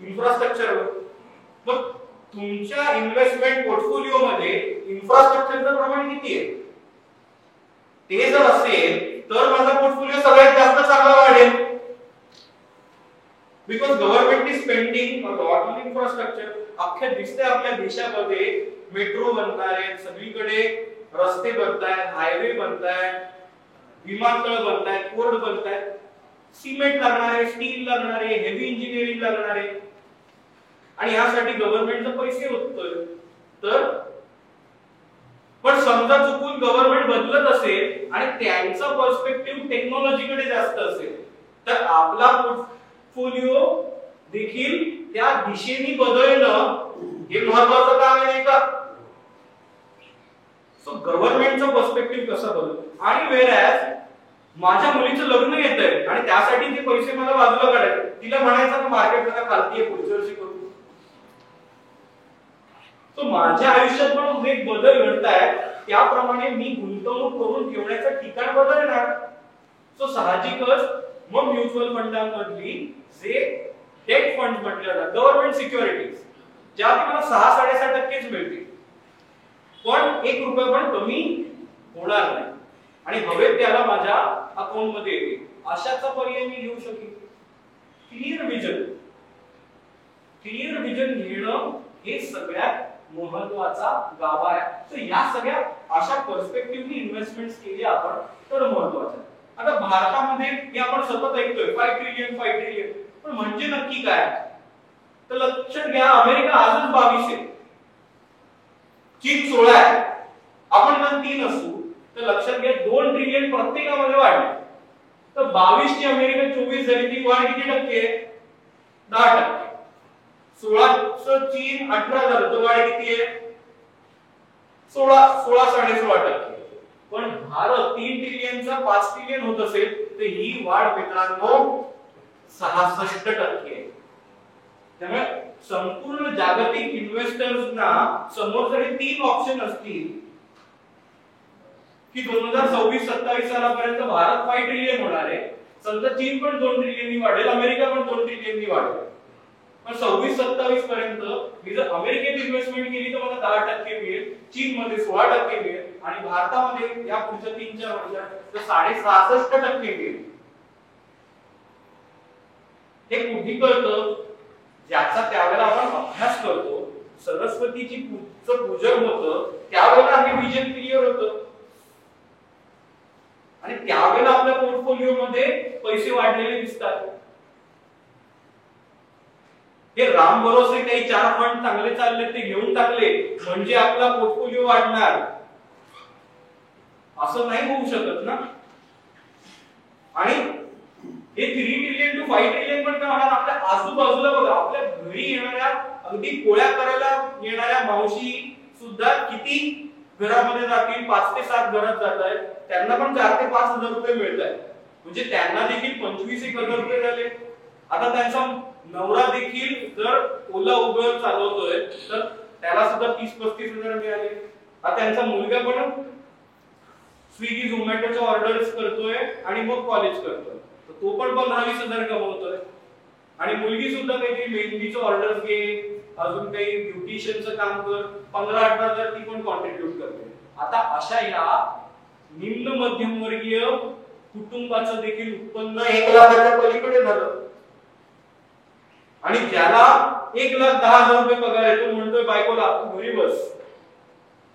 इन्फ्रास्ट्रक्चरवर. मग तुमच्या इन्व्हेस्टमेंट पोर्टफोलिओ मध्ये इन्फ्रास्ट्रक्चरचं प्रमाण किती आहे? ते जर असेल तर माझा पोर्टफोलिओ सगळ्यात जास्त चांगला वाढेल. Because government is spending a lot on infrastructure. अख्ख्या दिसते आपल्या देशामध्ये मेट्रो बनणार आहे, सगळीकडे रस्ते बनतायत, हायवे बनतायत, विमानतळ बनतायत, पोर्ट बनतायत. सिमेंट लागणार आहे, स्टील लागणार आहे, हेवी इंजिनिअरिंग लागणार आहे आणि यासाठी गव्हर्नमेंटचे पैसे होतोय. तर पण समजा चुकून गव्हर्नमेंट बदलत असेल आणि त्यांचा पर्स्पेक्टिव्ह टेक्नॉलॉजीकडे जास्त असेल तर आपला पोर्टफोलिओ देखील त्या दिशेने बदलणं हे महत्त्वाचं काम आहे नाही का? सो गव्हर्नमेंटचा पर्स्पेक्टिव्ह कसा बदल. आणि वेअरॅज माझ्या मुलीचं लग्न येतंय आणि त्यासाठी ते पैसे मला बाजूला काढायचे, तिला म्हणायचं की मार्केट जरा खालती आहे, पुढच्या वर्षी करू. तो माझ्या आयुष्यात पण एक बदल घडताय, त्याप्रमाणे मी गुंतवणूक करून ठेवण्याचं ठिकाण बदलणार. सो साहजिकच मग म्युच्युअल फंडांमधली जे डेट फंड म्हटले जातात, गव्हर्नमेंट सिक्युरिटीज, ज्या मला 6-6.5% मिळतील पण 1 रुपया पण कमी होणार नाही आणि हवे त्याला माझ्या अकाउंट मध्ये येईल, अशाचा पर्याय मी घेऊ शकेन. क्लिअर विजन घेणं हे सगळ्यात महत्त्वाचा गाभा आहे. तर या सगळ्या अशा पर्स्पेक्टिव्हनी इन्व्हेस्टमेंट्स केली आपण तर महत्त्वाचं आहे. आता भारतामध्ये हे आपण सतत ऐकतोय 5 ट्रिलियन, पण म्हणजे नक्की काय? तर लक्षात घ्या, अमेरिका आजच 22 आहे, चीन 16 आहे, आपण जर 3 असू तर लक्षात घ्या 2 ट्रिलियन प्रत्येकामध्ये वाढले. तर 22 ची अमेरिका 24 झाली, ती वाढ किती टक्के? 10%. 16 चीन 18 झालं तर वाढ किती आहे? 16-16.5%. पण भारत 3 ट्रिलियनचा 5 ट्रिलियन होत असेल तर ही वाढ मित्रांनो 66% आहे. त्यामुळे संपूर्ण जागतिक इन्व्हेस्टर्सना समोर जरी 3 ऑप्शन असतील की 2026-27 सालापर्यंत भारत 5 ट्रिलियन होणार आहे, समजा चीन पण 2 ट्रिलियननी वाढेल, अमेरिका पण 2 ट्रिलियननी वाढेल, पण 26-27 पर्यंत मी जर अमेरिकेत इन्व्हेस्टमेंट केली तर मला 10% मिळेल, चीन मध्ये 16% मिळेल आणि भारतामध्ये या पुढच्या 3-4 वर्षात 66.5% मिळेल. हे कुठे कळतं? ज्याचा त्यावेळेला आपण अभ्यास करतो, सरस्वतीची पूजन होतं, त्यावेळेला हे विजन क्लिअर होतं आणि त्यावेळेला आपल्या पोर्टफोलिओ मध्ये पैसे वाढलेले दिसतात. हे राम भरोसे काही 4 फंड चांगले चालले ते घेऊन टाकले म्हणजे आपला पोर्टफोलिओ वाढणार असं नाही होऊ शकत ना. आणि हे 3 ट्रिलियन टू 5 ट्रिलियन पण काय होणार? आपल्या आजूबाजूला बघा, आपल्या घरी येणाऱ्या अगदी पोळ्या करायला येणाऱ्या मावशी सुद्धा किती घरामध्ये जातील? 5 ते 7 घरात जात आहेत, त्यांना पण 4 ते 5 हजार रुपये मिळत आहेत, म्हणजे त्यांना देखील 25-1 हजार रुपये झाले. आता त्यांचा नवरा देखील जर ओला उबर चालवतोय तर त्याला सुद्धा 30-35 हजार मिळाले. आता त्यांचा मुलगा पण स्विगी झोमॅटोच्या ऑर्डर्स करतोय आणि मग कॉलेज करतोय, तर तो पण 15-20 हजार कमवतोय. आणि मुलगी सुद्धा काहीतरी मेहंदीचे ऑर्डर्स घे, अजून काही ब्युटिशियनचं काम कर, 15-18 हजार ती पण कॉन्ट्रीब्यूट करते. आता अशा या निम्न मध्यमवर्गीय कुटुंबाचं देखील उत्पन्न 1 लाखाच्या पलीकडे झालं आणि ज्याला 1,10,000 रुपये पगार आहे तो म्हणतोय बायकोला तू घरी बस,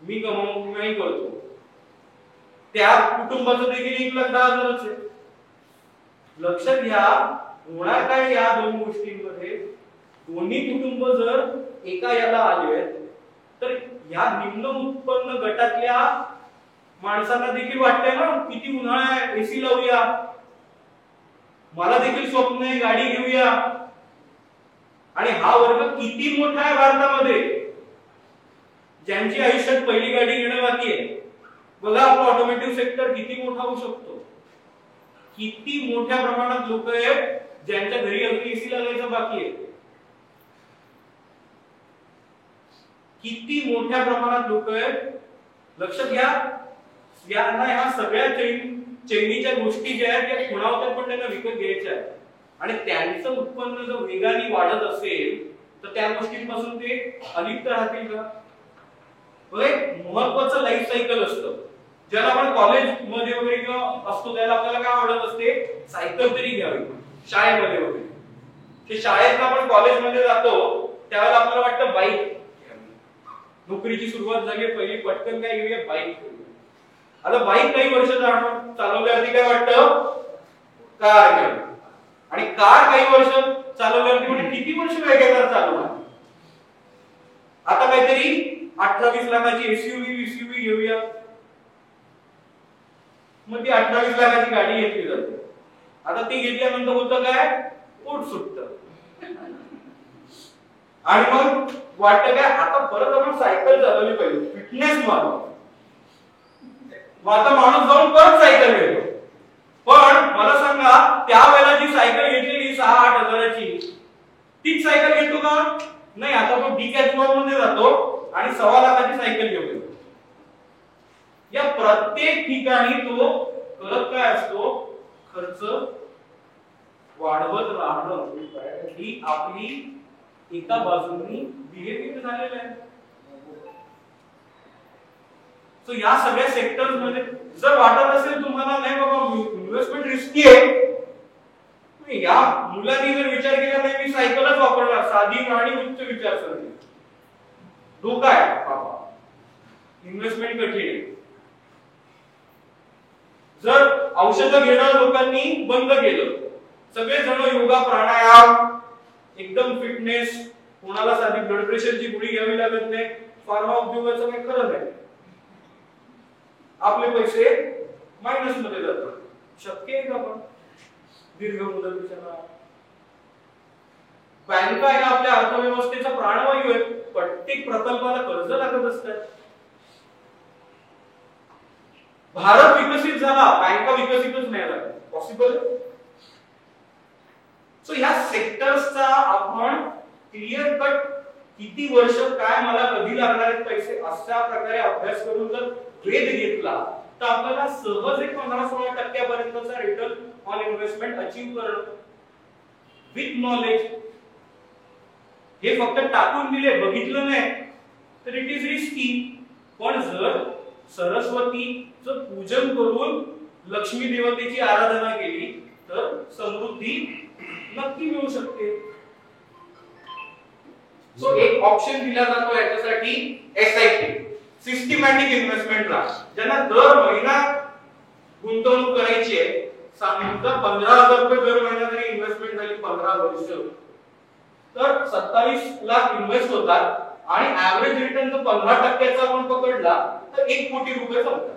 मी कमावून नाही करतो. त्या कुटुंबाचं देखील 1,10,000 आहे. लक्षात घ्या, होणार काय या 2 गोष्टींमध्ये? दोन्ही कुटुंब जर एका याला आले तर या निम्न उत्पन्न गटातल्या माणसांना देखील वाटतंय ना किती उन्हाळा आहे, एसी लावूया, मला देखील स्वप्न आहे गाडी घेऊया. आणि हा वर्ग किती मोठा आहे भारतामध्ये, ज्यांची आयुष्यात पहिली गाडी घेणं बाकी आहे. बघा आपला ऑटोमोटिव्ह सेक्टर किती मोठा होऊ शकतो. किती मोठ्या प्रमाणात लोक आहेत ज्यांच्या घरी अगदी एसी लागायचं बाकी आहे. किती मोठ्या प्रमाणात लोक आहेत. लक्षात घ्या, यांना ह्या सगळ्या चैनीच्या गोष्टी ज्या आहेत त्या खुणावतात पण त्यांना विकत घ्यायच्या आहेत. आणि त्यांचं उत्पन्न जर वेगाने वाढत असेल तर त्या गोष्टींपासून ते अलिप्त राहतील का? एक महत्वाचं लाईफ सायकल असतं ज्याला आपण कॉलेज मध्ये वगैरे किंवा असतो त्याला आपल्याला काय आवडत असते, सायकल तरी घ्यावी शाळेमध्ये वगैरे. ते शाळेत आपण कॉलेजमध्ये जातो त्यावेळेला आपल्याला वाटतं बाईक, नोकरीची सुरुवात झाली पहिली पटकन काय घेऊया, बाईक. आता बाईक काही वर्ष चालवल्यावरती काय वाटतं, कार घ्यावी. आणि कार काही वर्ष चालवल्यावरती म्हणजे किती वर्ष वेगळ्या चालवणार. आता काहीतरी 18-20 लाखाची एसयूव्ही घेऊया, मग ती 18-20 लाखाची गाडी घेतली जाते. आता ती घेतल्यानंतर होतं काय, पोट सुटतं आणि मग वाटतं काय आता परत आपण सायकल चालवली पाहिजे, फिटनेस मानव. मग आता माणूस जाऊन परत सायकल घेतो. पण मला सांगा त्यावेळेला जी सायकल घेतलेली 6-8 हजाराची तीच सायकल घेतो का? नाही. आता तो डिकॅथलॉन मध्ये जातो आणि 1.25 लाखाची सायकल घेऊन येतो. या प्रत्येक ठिकाणी तो करत काय असतो, खर्च वाढवत राहणं ही आपली एका बाजूनी बिहेवियर झालेलं आहे. सो या सगळ्या सेक्टर्स मध्ये जर वाटत असेल तुम्हाला नाही बाबा इन्व्हेस्टमेंट रिस्की आहे, या मुलांनी जर विचार केला नाही मी सायकलच वापरणार, साधी आणि उच्च विचारसरणी, धोका आहे बाबा, इन्व्हेस्टमेंट कठीण आहे. जर औषधं घेणं लोकांनी बंद केलं, सगळे जण योगा प्राणायाम एकदम फिटनेस, कोणाला साधी ब्लड प्रेशरची गोळी घ्यावी लागत नाही, फार्मा उद्योगाचं काही खरं नाही, आपले पैसे मायनस मध्ये जातात. शक्य आहे का? पण दीर्घ मुदतीच्या बँका या आपल्या अर्थव्यवस्थेचा प्राणवायू आहे. प्रत्येक प्रकल्पाला कर्ज लागत असतात. भारत विकसित झाला, बँका विकसितच नाही झाल्या, पॉसिबल. सो ह्या सेक्टर्सचा आपण क्लिअर कट किती वर्ष काय मला कधी लागणार आहेत पैसे अशा प्रकारे अभ्यास करून जर वेध घेतला तर आपल्याला सहज एक 15-16% पर्यंतचा रिटर्न ऑन इन्व्हेस्टमेंट अचीव करणं विथ नॉलेज. हे फक्त टाकून दिले बघितलं नाही तर इट इज रिस्की. पण जर सरस्वतीचं पूजन करून लक्ष्मी देवतेची आराधना केली तर समृद्धी नक्की मिळू शकते. सो एक ऑप्शन दिला जातो याच्यासाठी एसआयपी, सिस्टमॅटिक इन्व्हेस्टमेंटला, ज्यांना दर महिना गुंतवणूक करायची आहे. सांगितलं 15,000 रुपये दर महिना जरी इन्व्हेस्टमेंट झाली 15 वर्ष तर 27 लाख इन्व्हेस्ट होतात आणि ऍव्हरेज रिटर्न जर 15% आपण पकडला तर 1 कोटी रुपये जमतात.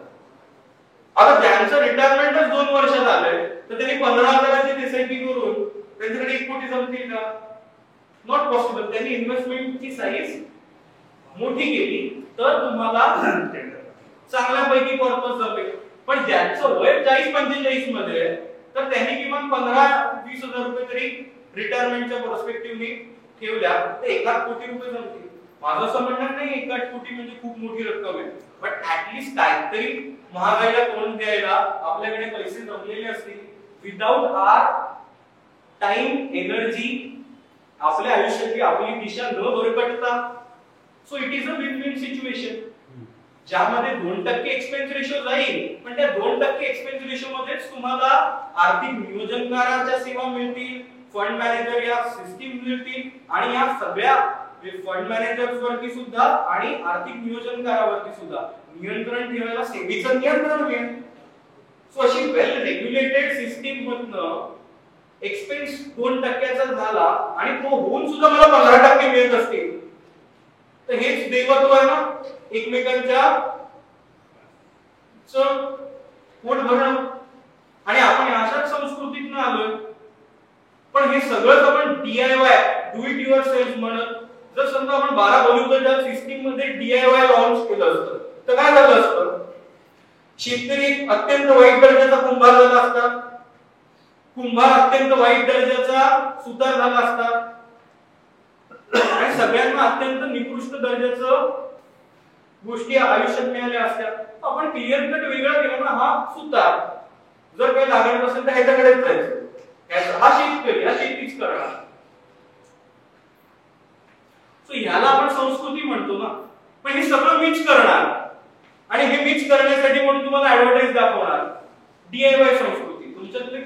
आता ज्यांचं रिटायरमेंटच 2 वर्षात आलंय तर त्यांनी 15,000ची एसआयपी करून त्यांच्याकडे 1 कोटी जमतील का? Not possible. त्यांनी इन्व्हेस्टमेंटची साईज मोठी केली तर तुम्हाला चांगल्यापैकी पर्पज जमेल. पण ज्यांचं वय 40-45 मध्ये आहे तर त्यांनी किमान 15-20 हजार रुपये तरी रिटायरमेंटच्या पर्स्पेक्टिव्हने ठेवल्या तर 1 कोटी रुपये जमतील. माझं असं म्हणणं नाही 1 कोटी म्हणजे खूप मोठी रक्कम आहे, बट ऍटलीस्ट काहीतरी महागाईला तोंड द्यायला आपल्याकडे पैसे जमलेले असतील. विदाउट आर टाइम एनर्जी आपल्या आयुष्याची आपली दिशा न भरकटता. So it is a win win situation ज्यामध्ये 2% एक्सपेन्स रेशो जाईल, पण त्या 2% एक्सपेन्स रेशो मध्येच तुम्हाला आर्थिक नियोजनकाराच्या सेवा मिळतील, फंड मॅनेजर या सिस्टीम मिळतील आणि या सगळ्या फंड मॅनेजर्स वरती सुद्धा आणि आर्थिक नियोजनकारावरती सुद्धा नियंत्रण ठेवायला सेवेचं नियंत्रण मिळेल. सो अशी वेल रेग्युलेटेड सिस्टीम मधनं एक्सपेन्स 2%चा झाला आणि तो होऊन सुद्धा मला 15% मिळत असतील तर हेच देवत्व आहे ना एकमेकांच्या पोट भरणं. आणि आपण अशाच संस्कृतीतून आलोय. पण हे सगळंच आपण DIY do it your self म्हणत जर समजा आपण 12 बलुतेच्या सिस्टीम मध्ये DIY लॉन्च केलं असतं तर काय झालं असतं? शेतकरी एक अत्यंत वाईट दर्जाचा कुंभार झाला असता, कुंभार अत्यंत वाईट दर्जाचा सुतार झाला असता आणि सगळ्यांना अत्यंत निकृष्ट दर्जाचं गोष्टी आयुष्यात मिळाल्या असत्या. आपण क्लिअर कट वेगळा केला ना, हा सुतार जर काही लागत असेल तर ह्याच्याकडेच जायचं, हा शेतकरी, हा शेतीच करणार. सो ह्याला आपण संस्कृती म्हणतो ना. पण हे सगळं मीच करणार आणि हे मीच करण्यासाठी म्हणून तुम्हाला ऍडव्हर्टाइज दाखवणार. DIY संस्कृती. तुमच्यातले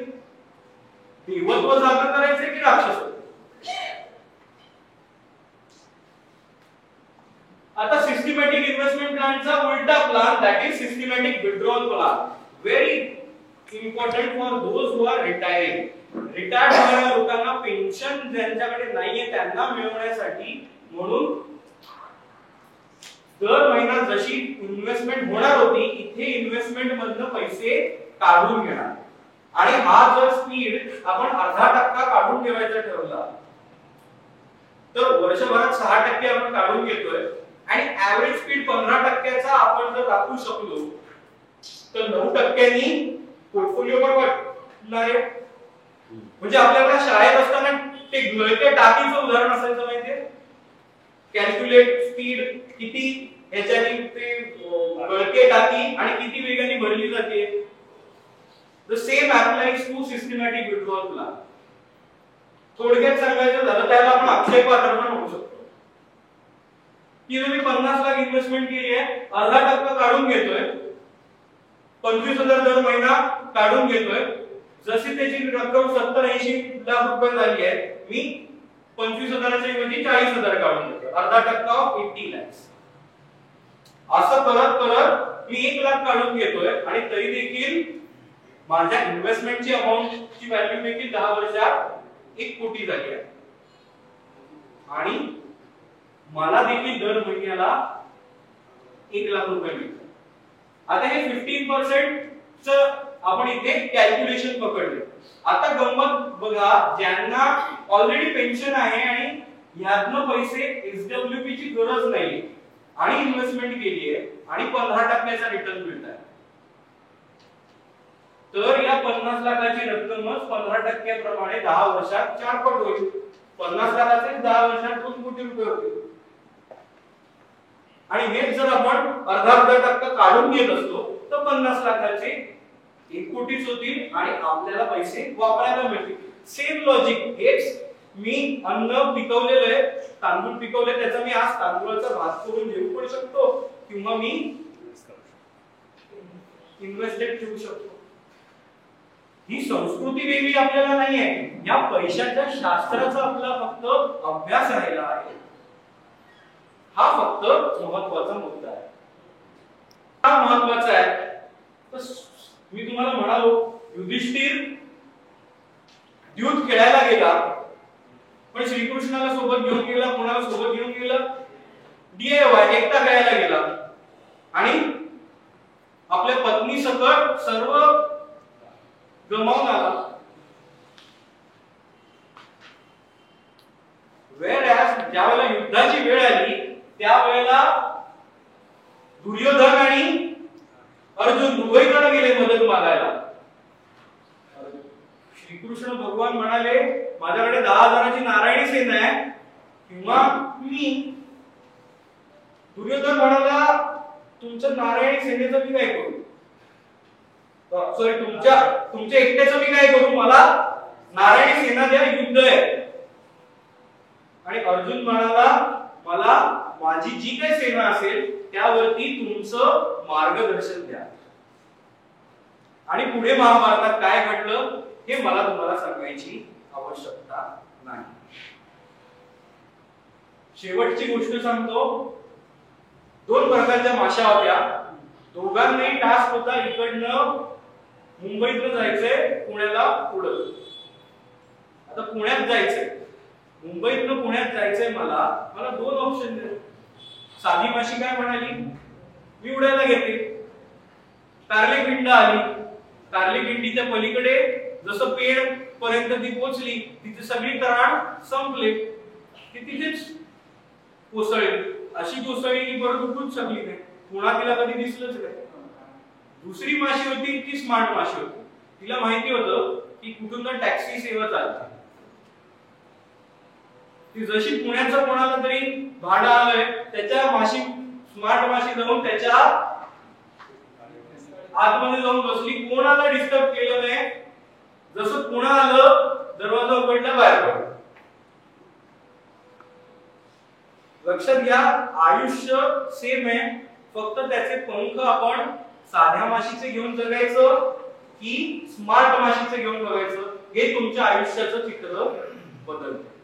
देवत्व जागा करायचे की राक्षस? आता सिस्टमॅटिक इन्व्हेस्टमेंट प्लॅनचा उलटा plan, that is systematic withdrawal plan. Very important for those who are retiring. Retired होणाऱ्या लोकांना पेन्शन ज्यांच्याकडे नाहीये त्यांना मिळवण्यासाठी म्हणून दर महिना जशी इन्व्हेस्टमेंट होणार होती इथे इन्व्हेस्टमेंट मधनं पैसे काढून घेणार. आणि हा जर स्पीड आपण 0.5% काढून ठेवायचा ठरवला तर वर्षभरात 6% आपण काढून घेतोय आणि ऍव्हरेज स्पीड 15%चा आपण जर राखू शकलो तर 9%नी पोर्टफोलिओ पण वाढणार आहे. म्हणजे आपल्याला शाळेत असताना ते गळत्या टाकीचं उदाहरण असायचं माहितीये. कॅल्क्युलेट स्पीड किती ह्याच्यानी ते गळते टाकी आणि किती वेगाने भरली जाते. The same applies to systematic withdrawal plan. थोडक्यात सांगायचं झालं त्याला आपण अक्षय पात्र पण म्हणू शकतो. की मी 50 लाख इन्व्हेस्टमेंट केली आहे, 0.5% काढून घेतोय, 25,000 दर महिना काढून घेतोय. जशी त्याची रक्कम 70-80 लाख रुपये झाली आहे, मी 25,000च्या ऐवजी 40,000 काढून घेतोय. 0.5% ऑफ 80 lakhs. असं करत करत मी 1 लाख काढून घेतोय आणि तरी देखील माझ्या इन्व्हेस्टमेंटची अमाउंटची व्हॅल्यू देखील 10 वर्षात 1 कोटी झाली आहे. आणि मला देखील दर महिन्याला 1 लाख रुपये मिळतात. आता हे 15% च आपण इथे कॅल्क्युलेशन पकडले. आता गंमत बघा, ज्यांना ऑलरेडी पेन्शन आहे आणि ह्यातनं पैसे SWP ची गरज नाही आणि इन्व्हेस्टमेंट केली आहे आणि 15%चा रिटर्न मिळत आहे, तर या 50 लाखाची रक्कमच 15% प्रमाणे 10 वर्षात 4 पट होईल. 50 लाखाचे 10 वर्षात 2 कोटी रुपये होतील. आणि हेच जर आपण 0.5% काढून घेत असतो तर 50 लाखाचे 1 कोटीच होतील आणि आपल्याला पैसे वापरायला मिळतील. Same logic. हेच मी अन्न पिकवलेलं आहे, तांदूळ पिकवले, त्याचा मी आज तांदूळाचा भात करून घेऊ पण शकतो किंवा मी इन्व्हेस्टेड ठेवू शकतो. ही संस्कृती वेगळी आपल्याला नाही आहे. या पैशाच्या शास्त्राचा आपला फक्त अभ्यास राहिला आहे. हा फक्त महत्त्वाचा मुद्दा आहे. हा महत्त्वाचा आहे. तर मी तुम्हाला म्हणालो, युधिष्ठिर द्यूत खेळायला गेला, पण श्रीकृष्णाला सोबत घेऊन गेला. कोणाला सोबत घेऊन गेला? DIY, एकटा खेळायला गेला आणि आपल्या पत्नी सकट सर्व गमावून आला. ज्यावेळेला युद्धाची वेळ आली त्यावेळेला दुर्योधन आणि अर्जुन दोघेजण गेले मदत मागायला. श्रीकृष्ण भगवान म्हणाले, माझ्याकडे 10,000ची नारायणी सेना आहे किंवा मी. दुर्योधन म्हणाला, तुमच्या नारायणी सेनेचं मी काय करू? सॉरी, तुमच्या एकट्याचं मी काय करू? मला नारायणी सेना द्या, युद्ध आहे. आणि अर्जुन म्हणाला, मला माझी जी काही सेना असेल त्यावरती तुमचं मार्गदर्शन द्या. आणि पुढे महाभारतात काय घडलं हे मला तुम्हाला सांगायची आवश्यकता नाही. शेवटची गोष्ट सांगतो. 2 प्रकारच्या माश्या होत्या. दोघांनाही टास्क होता, इकडनं मुंबईतनं जायचंय पुण्याला पुढं. आता पुण्यात जायचंय, मुंबईतनं पुण्यात जायचंय, मला 2 ऑप्शन दिले. साधी माशी काय म्हणाली, मी उडायला घेते. कार्लेखिंड आली. कार्लेखिंडीच्या पलीकडे जसं पेड पर्यंत ती पोहोचली, तिथे सगळी तराण संपले, ती तिथेच कोसळली. अशी कोसळली की परत उठूच शकली नाही. पुन्हा तिला कधी दिसलंच नाही. दुसरी माशी होती, ती स्मार्ट माशी होती. तिला माहिती होतं की कुठून तर टॅक्सी सेवा चालते. ती जशी पुण्याचं कोणाला तरी भाडं आलंय, त्याच्या माशी, स्मार्ट माशी जाऊन त्याच्या आतमध्ये जाऊन बसली, कोणाला डिस्टर्ब केलं नाही. जसं पुन्हा आलं दरवाजा उघडला, बाहेर पडला. लक्षात घ्या, आयुष्य सेम आहे, फक्त त्याचे पंख आपण साध्या माशीचे घेऊन जगायचं की स्मार्ट माशीचे घेऊन बघायचं, हे तुमच्या आयुष्याचं चित्र बदलतं.